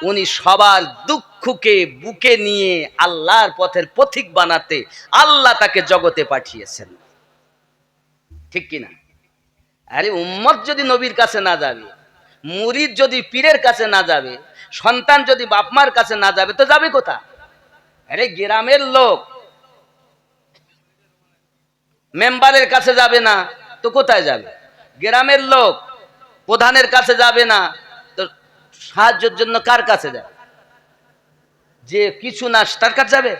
উনি সবার দুঃখকে বুকে নিয়ে আল্লাহর পথের পথিক বানাতে আল্লাহ তাকে জগতে পাঠিয়েছেন, ঠিক কিনা? আরে উম্মত যদি নবীর কাছে না যাবে, মুরিদ যদি পীরের কাছে না যাবে, সন্তান যদি বাপমার কাছে না যাবে, তো যাবে কোথা? আরে গ্রামের লোক মেম্বারের কাছে যাবে না তো কোথায় যাবে? গ্রামের লোক প্রধানের কাছে যাবে না তো সাহায্যের জন্য কার কাছে যাবে? যে কিছু না তার কাছে যাবে।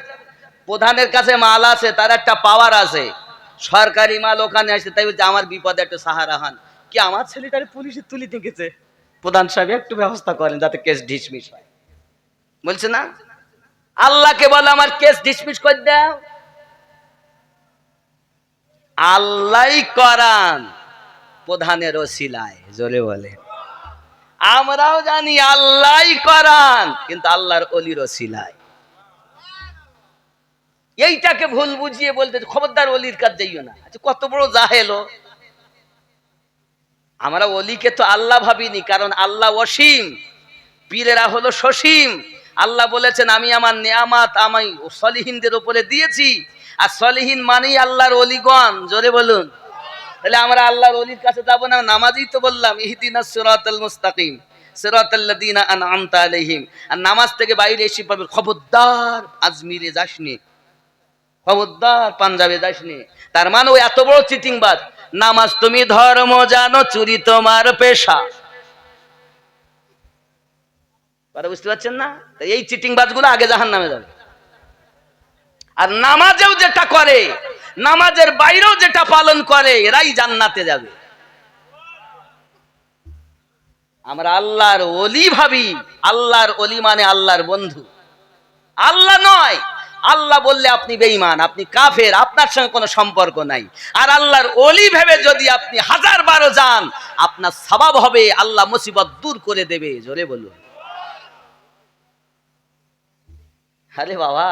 প্রধানের কাছে মাল আছে, তার একটা পাওয়ার আছে, সরকারি মাল ওখানে আসে, তাই বলছে আমার বিপদে একটু সাহারা হন। কি আমার ছেলেটারে পুলিশে তুলি দেখেছে, প্রধান সাহেব একটু ব্যবস্থা করেন যাতে কেস ডিসমিস হয়, বলছে না? আল্লাহকে বলে আমার কেস ডিসমিস করে দাও। আল্লাহই করান প্রধানের ওসিলায়, জোরে বলে। আমরাও জানি আল্লাহই করান, কিন্তু আল্লাহর ওলির ওসিলায়। এইটাকে ভুল বুঝিয়ে বলতে খবরদার ওলির কাছে যাইও না। আচ্ছা, কত বড় জাহেল! আমরা ওলিকে তো আল্লাহ ভাবিনি, কারণ আল্লাহ অসীম, পীরেরা হলো সসীম। আল্লাহ বলেছেন আমি আমার নেয়ামাত আমি সলিহিনদের উপরে দিয়েছি, আর সলিহীন মানেই আল্লাহর ওলিগণ, জোরে বলুন। তাহলে আমরা আল্লাহর ওলির কাছে যাব না? নামাজই তো বললাম ইহদিনাস সিরাতাল মুস্তাকিম সিরাতাল লাযিনা আনআমতা আলাইহিম। আর নামাজ থেকে বাইরে এসে পাবে খবরদার আজমিরে যাসনি, খবরদার পাঞ্জাবে যাসনি। তার মানে ওই এত বড় চিটিংবাজ। নামাজ তুমি ধর্ম জানো, চুরি তোমার পেশা। বুঝতে পারছেন না? এই চিটিংবাজগুলো আগে জাহান্নামে যাবে। আর নামাজেও যেটা করে, নামাজের বাইরেও যেটা পালন করে, এরাই জান্নাতে যাবে। আমরা আল্লাহর ওলি ভাবি, আল্লাহর ওলি মানে আল্লাহর বন্ধু, আল্লাহ নয়। আল্লাহ বললে আপনি বেঈমান, আপনি কাফের, আপনার সঙ্গে কোনো সম্পর্ক নাই। আর আল্লাহর ওলি ভেবে যদি আপনি 1000 যান, আপনার সওয়াব হবে, আল্লাহ মুসিবত দূর করে দেবে, জোরে বলুন। আরে বাবা,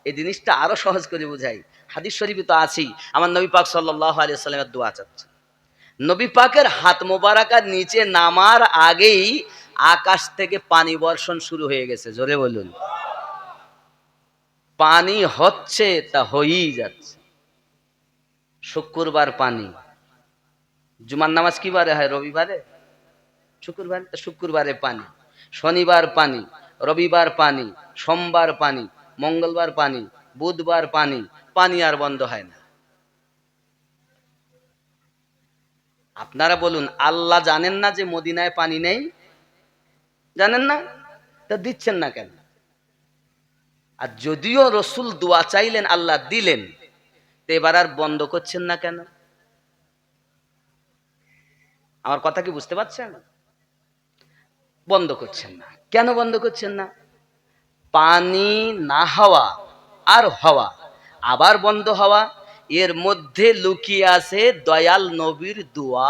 এই জিনিসটা আরো সহজ করে বুঝাই। হাদিস শরীফে তো আছেই, আমার নবী পাক সাল্লাল্লাহু আলাইহি ওয়াসাল্লামের দোয়া চাচ্ছে। নবী পাকের হাত মোবারকার নিচে নামার আগেই আকাশ থেকে পানি বর্ষণ শুরু হয়ে গেছে, জোরে বলুন। পানি হচ্ছে, তা হয়েই যাচ্ছে। শুক্রবার পানি, জুমার নামাজ কি বারে হয়? রবিবারে। শুক্রবার, শুক্রবারে পানি, শনিবার পানি, রবিবার পানি, সোমবার পানি, মঙ্গলবার পানি, বুধবার পানি, পানি আর বন্ধ হয় না। আপনারা বলুন, আল্লাহ জানেন না যে মদিনায় পানি নেই? জানেন না? তা দিচ্ছেন না কেন? আর যদিও রসুল দোয়া চাইলেন, আল্লাহ দিলেন, তো এবার আর বন্ধ করছেন না কেন? আমার কথা কি বুঝতে পারছেন? বন্ধ করছেন না কেন? বন্ধ করছেন না, পানি না হওয়া আর হওয়া, আবার বন্ধ হওয়া, এর মধ্যে লুকিয়ে আছে দয়াল নবীর দোয়া,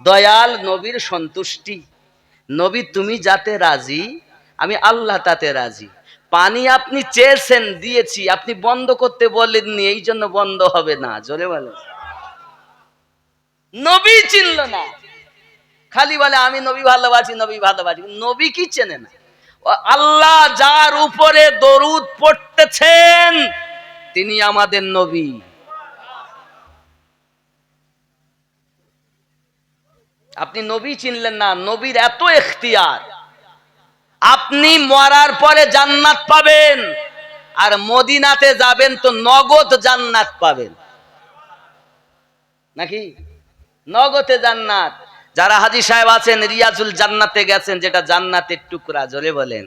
দয়াল নবীর সন্তুষ্টি। নবী তুমি যাতে রাজি, আমি আল্লাহ তাতে রাজি। পানি আপনি চেয়েছেন, দিয়েছি, আপনি বন্ধ করতে বলেননি, এই জন্য বন্ধ হবে না। জোরে বলেন। নবী চিনল না, খালি বলে আমি নবী ভালোবাসি, নবী ভালোবাসি। নবী কি চেনে না? আল্লাহ যার উপরে দরুদ পড়তেছেন তিনি আমাদের নবী। আপনি নবী চিনলেন না, নবীর এত ইখতিয়ার। আপনি মরার পরে জান্নাত পাবেন, আর মদিনাতে যাবেন তো নগদ জান্নাত পাবেন, নাকি? নগদে জান্নাত। যারা হাজী সাহেব আছেন, রিয়াজুল জান্নাতে গেছেন, যেটা জান্নাতের টুকরা, জোরে বলেন।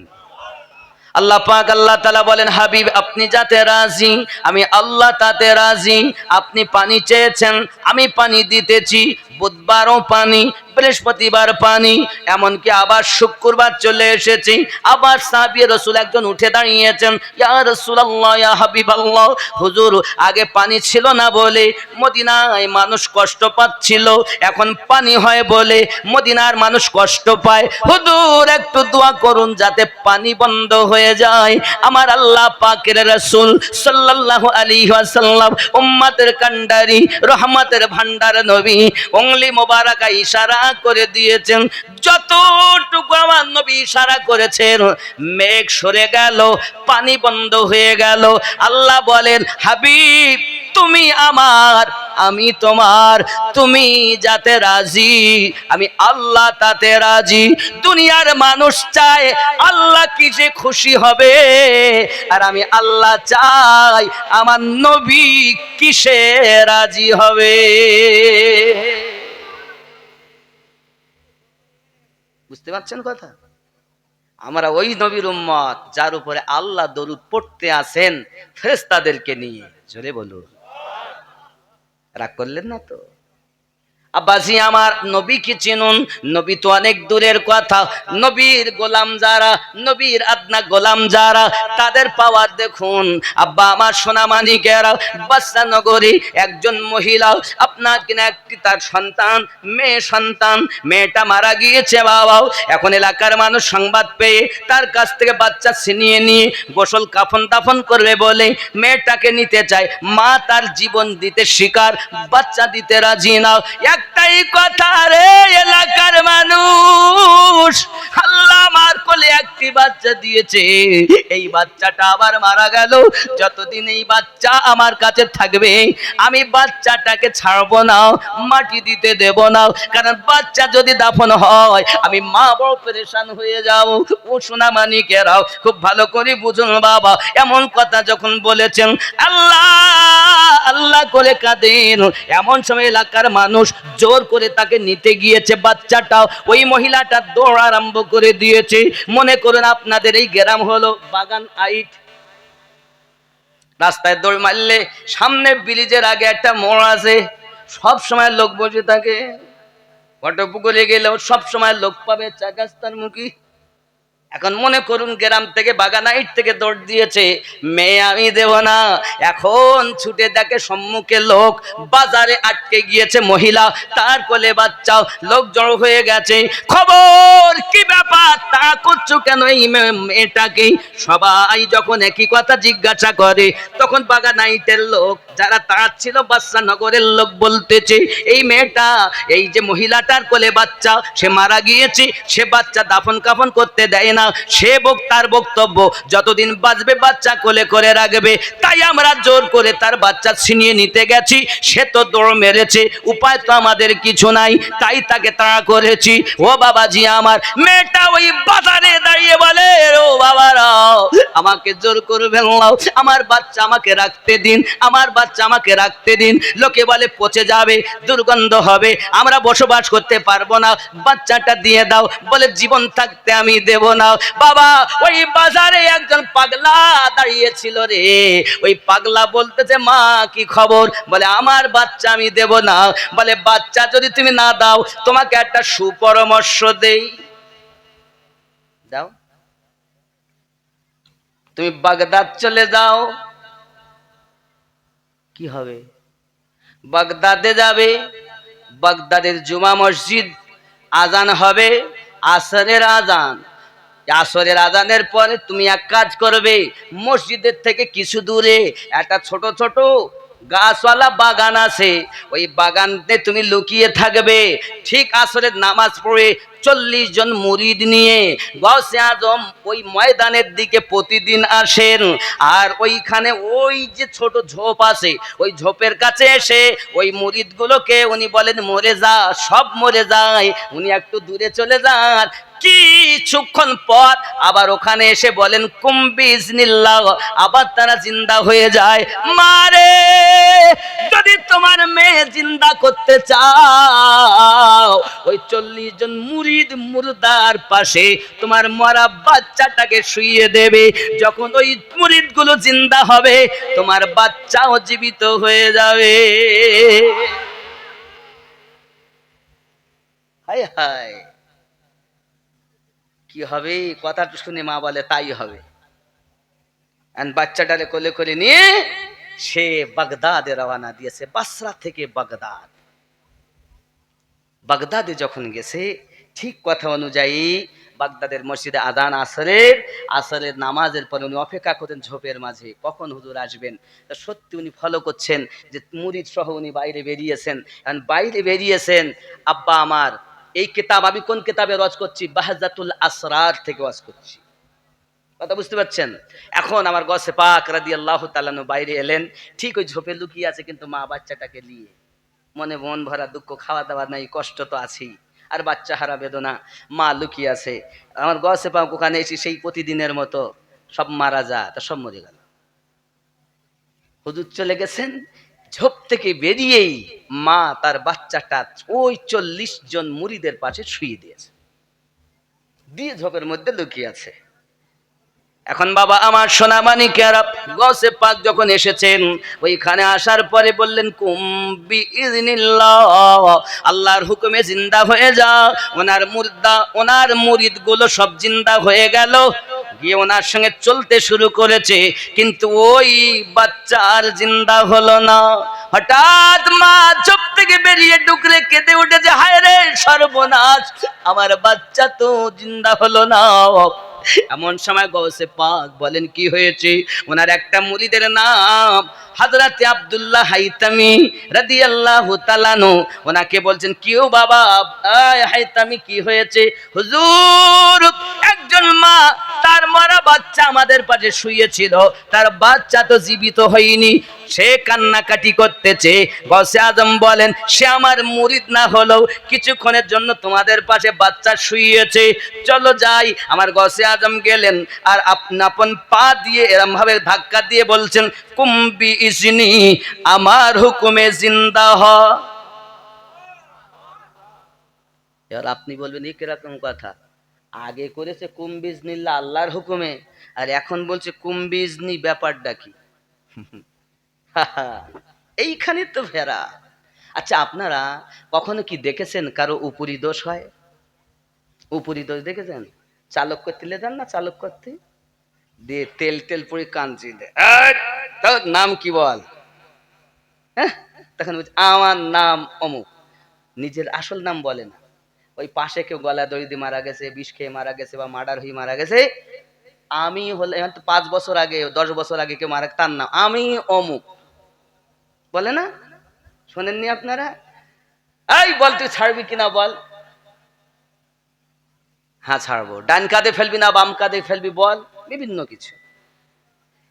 আল্লাহ পাক আল্লাহ তাআলা বলেন, হাবিব আপনি যাতে রাজি, আমি আল্লাহ তাতে রাজি। আপনি পানি চেয়েছেন, আমি পানি দিতেছি। বুধবারও পানি, বৃহস্পতিবার পানি, এমনকি আবার শুক্রবার চলে এসেছি। আবার সাহাবী রাসূল একজন উঠে দাঁড়িয়েছেন, ইয়া রাসূলুল্লাহ, ইয়া হাবিবাল্লাহ, হুজুর আগে পানি ছিল না বলে মদিনায় মানুষ কষ্ট পাচ্ছিল, এখন পানি হয় বলে মদিনার মানুষ কষ্ট পায়। হুজুর একটু দোয়া করুন যাতে পানি বন্ধ হয়ে যায়। আমার আল্লাহ পাকের রাসূল সাল্লাল্লাহু আলাইহি ওয়াসাল্লাম উম্মতের কান্ডারি, রহমতের ভান্ডার নবী, উংলি মোবারকা ইশারা করে দিয়েছেন। যতটুকু আমার নবী ইশারা করেছেন, মেঘ সরে গেল, পানি বন্ধ হয়ে গেল। আল্লাহ বলেন, হাবিব তুমি আমার, আমি তোমার, তুমি যাতে রাজি, আমি আল্লাহ তাতে রাজি। দুনিয়ার মানুষ চায় আল্লাহ কি যে খুশি হবে, আর আমি আল্লাহ চাই আমার নবী কিসে রাজি হবে। বুঝতে পারছেন কথা? আমরা ওই নবীর উম্মত যার উপরে আল্লাহ দরুদ পড়তে আসেন ফেরেশতাদেরকে নিয়ে। জোরে বলুন। রাগ করলেন না তো? আব্বাজি আমার, নবীকে চিনুন। নবী তো অনেক দূরের কথা, নবীর গোলাম যারা, নবীর আদনা গোলাম যারা, তাদের পাওয়ার দেখুন। আব্বা আমার সোনামানিকেরা, বাদশা নগরী একজন মহিলা, আপনার কিনা একটি তার সন্তান, মেয়ে সন্তান, মেয়েটা মারা গিয়েছে বাবাও। এখন এলাকার মানুষ সংবাদ পেয়ে তার কাছ থেকে বাচ্চা ছিনিয়ে নিয়ে গোসল কাফন দাফন করবে বলে মেয়েটাকে নিতে চায়। মা তার জীবন দিতে স্বীকার, বাচ্চা দিতে রাজি না। একটাই কথা রে এলাকার মানুষ, আল্লাহ আমার কোলে একটি বাচ্চা দিয়েছে, এই বাচ্চাটা আবার মারা গেল। যতদিন এই বাচ্চা আমার কাছে থাকবে আমি বাচ্চাটাকে ছাড়বো না, মাটি দিতে দেব না। কারণ বাচ্চা যদি দাফন হয় আমি মা বড় পেরেশান হয়ে যাব। ও সোনা মানিকেরাও খুব ভালো করে বুঝুন বাবা, এমন কথা যখন বলেছেন আল্লাহ আল্লাহ করে কাঁদেন, এমন সময় এলাকার মানুষ জোর করে তাকে নিতে গিয়েছে। বাচ্চাটা, ওই মহিলাটা দৌড় আরম্ভ করে দিয়েছে। মনে করুন আপনাদের এই গ্রাম হলো বাগান আইট, রাস্তায় দৌড় মারলে সামনে ব্রিজের আগে একটা মোড় আছে, সব সময় লোক বসে থাকে। ফটোপুকুরে গেলেও সব সময় লোক পাবে চাকাস্তার মুখী। এখন মনে করুন গ্রাম থেকে বাগানাইট থেকে দৌড় দিয়েছে, মেয়ে আমি দেব না। এখন ছুটে দেখে সম্মুখে লোক, বাজারে আটকে গিয়েছে মহিলা, তার কোলে বাচ্চা, লোক জড়ো হয়ে গেছে। খবর কি ব্যাপার, তা করছো কেন এই মেয়েটাকে? সবাই যখন একই কথা জিজ্ঞাসা করে তখন বাগানাইটের লোক যারা তাড়াচ্ছিল বাদশা নগরের লোক বলতেছে এই মেয়েটা, এই যে মহিলাটার কোলে বাচ্চা, সে মারা গিয়েছে, সে বাচ্চা দাফন কাফন করতে দেয় না, সে তার বক্তব্য যতদিন বাঁচবে বাচ্চা কোলে করে রাখবে, তাই আমরা জোর করে তার বাচ্চা ছিনিয়ে নিতে গেছি, সে তো দৌড় মেরেছে, উপায় তো আমাদের কিছু নাই, তাই তাকে তাড়া করেছি। ও বাবাজি আমার, মেয়েটা ওই বাজারে দাঁড়িয়ে বলে ও বাবারা, আমাকে জোর করবেন না, আমার বাচ্চা আমাকে রাখতে দিন, আমার বাচ্চা আমাকে রাখতে দিন। লোকে বলে পচে যাবে, দুর্গন্ধ হবে, আমরা বসবাস করতে পারবো না, বাচ্চাটা দিয়ে দাও। বলে জীবন থাকতে আমি দেব না। বাবা, ওই বাজারে একজন পাগলা দাঁড়িয়েছিল রে, ওই পাগলা বলতেছে মা কি খবর? বলে আমার বাচ্চা আমি দেব না। বলে বাচ্চা যদি তুমি না দাও, তোমাকে একটা সুপরামর্শ দেই। দাও, তুমি বাগদাদ চলে যাও। কি হবে? বাগদাদে যাবে, বাগদাদের জুমা মসজিদ আজান হবে, আসরের আজান, আসরের আজানের পরে তুমি এক কাজ করবে, মসজিদের থেকে কিছু দূরে একটা ছোট ছোট গাছওয়ালা বাগান আছে, ওই বাগানে তুমি লুকিয়ে থাকবে। ঠিক আসরের নামাজ পড়ে 40 জন মুরিদ নিয়ে গৌসে আজম ওই ময়দানের দিকে প্রতিদিন আসেন, আর ওইখানে ওই যে ছোট ঝোপ আছে, ওই ঝোপের কাছে এসে ওই মুরিদগুলোকে উনি বলেন মরে যা, সব মরে যায়। উনি একটু দূরে চলে যান, কিছুক্ষণ পর আবার ওখানে এসে বলেন কুম্বিজনিল্লাহ, আবার তারা জিন্দা হয়ে যায়। মারে, যদি তোমার মেয়ে জিন্দা করতে চাও, ওই 40 জন মুরিদ মুর্দার পাশে তোমার মরা বাচ্চাটাকে শুইয়ে দেবে। যখন ওই মুরিদ গুলো জিন্দা হবে, তোমার বাচ্চাও জীবিত হয়ে যাবে। হায় হায়, কি হবে? কথাটা শুনে মা বলে তাই হবে। বাচ্চাটারে কোলে কোলে নিয়ে সে বাগদাদে রওনা দিয়েছে, বাসরা থেকে বাগদাদ। বাগদাদে যখন গেছে, ঠিক কথা অনুযায়ী বাগদাদের মসজিদে আজান আসরের নামাজের পরে উনি অপেক্ষা করতেন ঝোপের মাঝে, কখন হুজুর আসবেন। তা সত্যি উনি ফলো করছেন যে মুরিদ সহ উনি বাইরে বেরিয়েছেন। বাইরে বেরিয়েছেন, আব্বা আমার এই কিতাব, আমি কোন কিতাবে ওয়াজ করছি? বাহজাতুল আসরার থেকে ওয়াজ করছি, কথা বুঝতে পারছেন? এখন আমার গসে পাক রাদিয়াল্লাহু তাআলা আনহু বাইরে এলেন, ঠিক ওই ঝোপে লুকিয়ে আছে, কিন্তু মা বাচ্চাটাকে নিয়ে, মনে মন ভরা দুঃখ, খাওয়া দাওয়া নাই, কষ্ট তো আছেই, আর বাচ্চা হারা বেদনা, মা লুকিয়ে আছে। আমার গসে পাক ওখানে এসে সেই প্রতিদিনের মতো সব মারা যা, তা সব মরে গেল। হুজুর চলে গেছেন, ঝোপ থেকে বেরিয়েই মা তার বাচ্চাটা ওই 40 জন মুরিদের পাশে শুয়ে দিয়েছে, দিয়ে ঝোপের মধ্যে লুকিয়ে আছে। এখন বাবা আমার সোনা মানিকেরা, গসে পাক যখন এসেছেন, ওইখানে আসার পরে বললেন কুম্বি ইজনিল্লাহ, আল্লাহর হুকুমে জিন্দা হয়ে যা। ওনার মুর্দা, ওনার মুরিদ গুলো সব জিন্দা হয়ে গেল, গিয়ে ওনার সঙ্গে চলতে শুরু করেছে, কিন্তু ওই বাচ্চা আর জিন্দা হলো না। হঠাৎ মা চুপ থেকে বেরিয়ে ডুকরে কেঁদে উঠেছে, হায় রে সর্বনাশ, আমার বাচ্চা তো জিন্দা হলো না। এমন সময় গৌসে পাক বলেন কি হয়েছে? ওনার একটা মুরিদের নাম হযরত আব্দুল্লাহ হাইতামি রাদিয়াল্লাহু তাআলা আনহু, ওনাকে বলছেন কিও বাবা, হাইতামি কি হয়েছে? হুজুর, একজন মা তার মরা বাচ্চা আমাদের পাশে শুয়েছিল, তার বাচ্চা তো জীবিত হয়নি, সে কান্নাকাটি করতেছে। গৌসে আজম বলেন সে আমার মুরিদ না হলেও কিছুক্ষণের জন্য তোমাদের পাশে বাচ্চা শুয়েছে, চলো যাই। আমার গৌসে আজম গেলেন, আর আপন পা দিয়ে এরম ভাবে ধাক্কা দিয়ে বলছেন কুম্বি ইসনি, আমার হুকুমে জিন্দা হ। এবার আপনি বলবেন এই কিরকম কথা? আগে করেছে কুম্বিজনিল্লাহ আল্লাহর হুকুমে, আর এখন বলছে কুম্বিজনি, ব্যাপারটা কি? এইখানে তো ফেরা। আচ্ছা, আপনারা কখনো কি দেখেছেন কারো উপরি দোষ হয়? উপরি দোষ দেখেছেন? চালক করতে যান না, চালক করতে দিয়ে তেল তেল পরে কাঞ্চি দেয়, তোর নাম কি বল? হ্যাঁ, তখন বলছে আমার নাম অমুক, নিজের আসল নাম বলে না। ওই পাশে কেউ গলা দড়ি দিয়ে মারা গেছে, বিষ খেয়ে মারা গেছে, বা মার্ডার হয়ে মারা গেছে, আমি হলে 5 বছর আগে 10 বছর আগে কেউ মারা, তার নাম আমি অমুক। বলে না, শোনেননি আপনারা? এই বল তুই ছাড়বি কিনা বল। হ্যাঁ ছাড়বো। ডান কাঁধে ফেলবি না বাম কাঁধে ফেলবি বল, বিভিন্ন কিছু।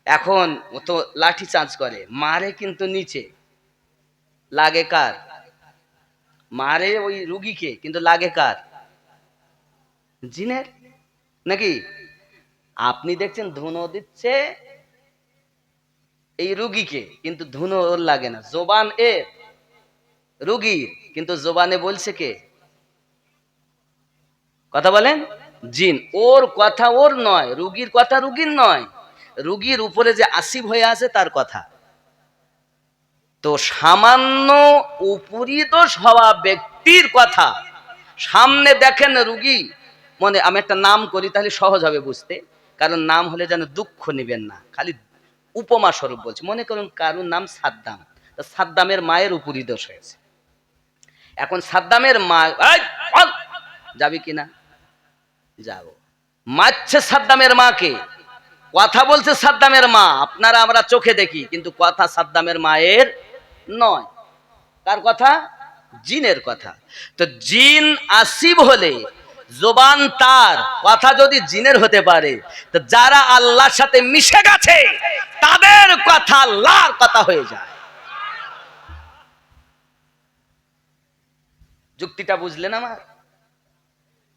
এখন ও তো লাঠি চার্জ করে, মারে কিন্তু নিচে, লাগে কার? মারে ওই রুগীকে, কিন্তু লাগে কার? জিনের। নাকি? আপনি দেখছেন ধুনো দিচ্ছে এই রুগীকে, কিন্তু ধুনো ওর লাগে না, জোবান এর রুগীর, কিন্তু জোবানে বলছে কে? কথা বলেন? জিন। ওর কথা ওর নয়, রুগীর কথা রুগীর নয়, রুগীর উপরে যে আসিফ হয়ে আছে তার কথা। তো সামান্য উপরিদোষ হওয়া ব্যক্তির কথা সামনে দেখেন রুগী, মনে আমি একটা নাম করি তাহলে সহজ হবে বুঝতে, কারণ নাম হলে যেন দুঃখ নেবেন না, খালি উপমা স্বরূপ বলছি। মনে করুন কারুর নাম সাদ্দাম, সাদ্দামের মায়ের উপরিদোষ হয়েছে। এখন সাদ্দামের মা যাবি কিনা? যাব। মারছে সাদ্দামের মাকে, কথা বলছে সাদ্দামের মা, আপনারা আমরা চোখে দেখি, কিন্তু কথা সাদ্দামের মায়ের নয়। কার কথা? জিনের কথা। তো জিন আসিব হলে জবান তার, কথা যদি জিনের হতে পারে, তো যারা আল্লাহর সাথে মিশে গেছে তাদের কথা আল্লাহর কথা হয়ে যায়। যুক্তিটা বুঝলেন আমার?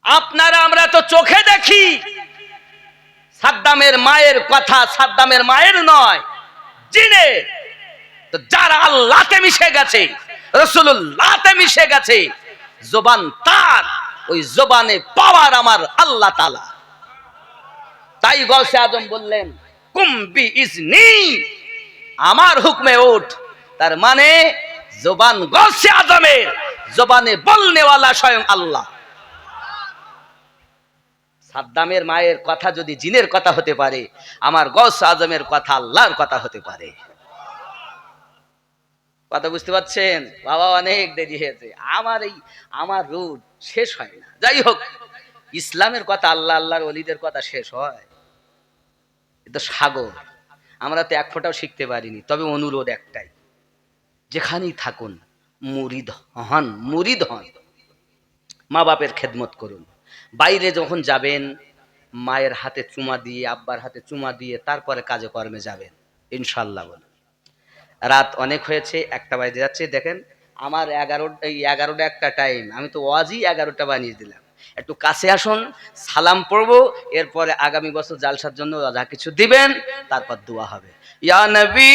আপনারা আমরা তো চোখে দেখি, সাদ্দামের মায়ের কথা সাদ্দামের মায়ের নয়, জিনের। তো যারা আল্লাহতে মিশে গেছে, রাসূলুল্লাহতে মিশে গেছে, জবান তার, ওই জবানে পাওয়ার আমার আল্লাহ তাআলা। তাই গৌসে আজম বললেন কুম বি ইজনি, আমার হুকমে ওঠ। তার মানে জবান গৌসে আজমের, জবানে বলনেওয়ালা স্বয়ং আল্লাহ। সাদ্দামের মায়ের কথা যদি জিনের কথা হতে পারে, আমার গৌস আজমের কথা আল্লাহর কথা হতে পারে। কথা বুঝতে পারছেন? বাবা অনেক দেরি হয়েছে, আমার রুট শেষ হয় না। যাই হোক, ইসলামের কথা, আল্লাহ আল্লাহর ওলিদের কথা শেষ হয়? এ তো সাগর, আমরা তো এক ফোঁটাও শিখতে পারিনি। তবে অনুরোধ একটাই, যেখানেই থাকুন মুরিদ হন, মুরিদ হন, মা বাপের খেদমত করুন। বাইরে যখন যাবেন মায়ের হাতে চুমা দিয়ে, আব্বার হাতে চুমা দিয়ে তারপরে কাজে কর্মে যাবেন ইনশাল্লাহ। বলুন। রাত অনেক হয়েছে, 1টা বাজে যাচ্ছে। দেখেন আমার 11টা একটা টাইম, আমি তো ওয়াজই 11টা বানিয়ে দিলাম। একটু কাছে আসুন, সালাম পড়বো, এরপরে আগামী বছর জালসার জন্য যা কিছু দিবেন, তারপর দোয়া হবে। ইয়া নবী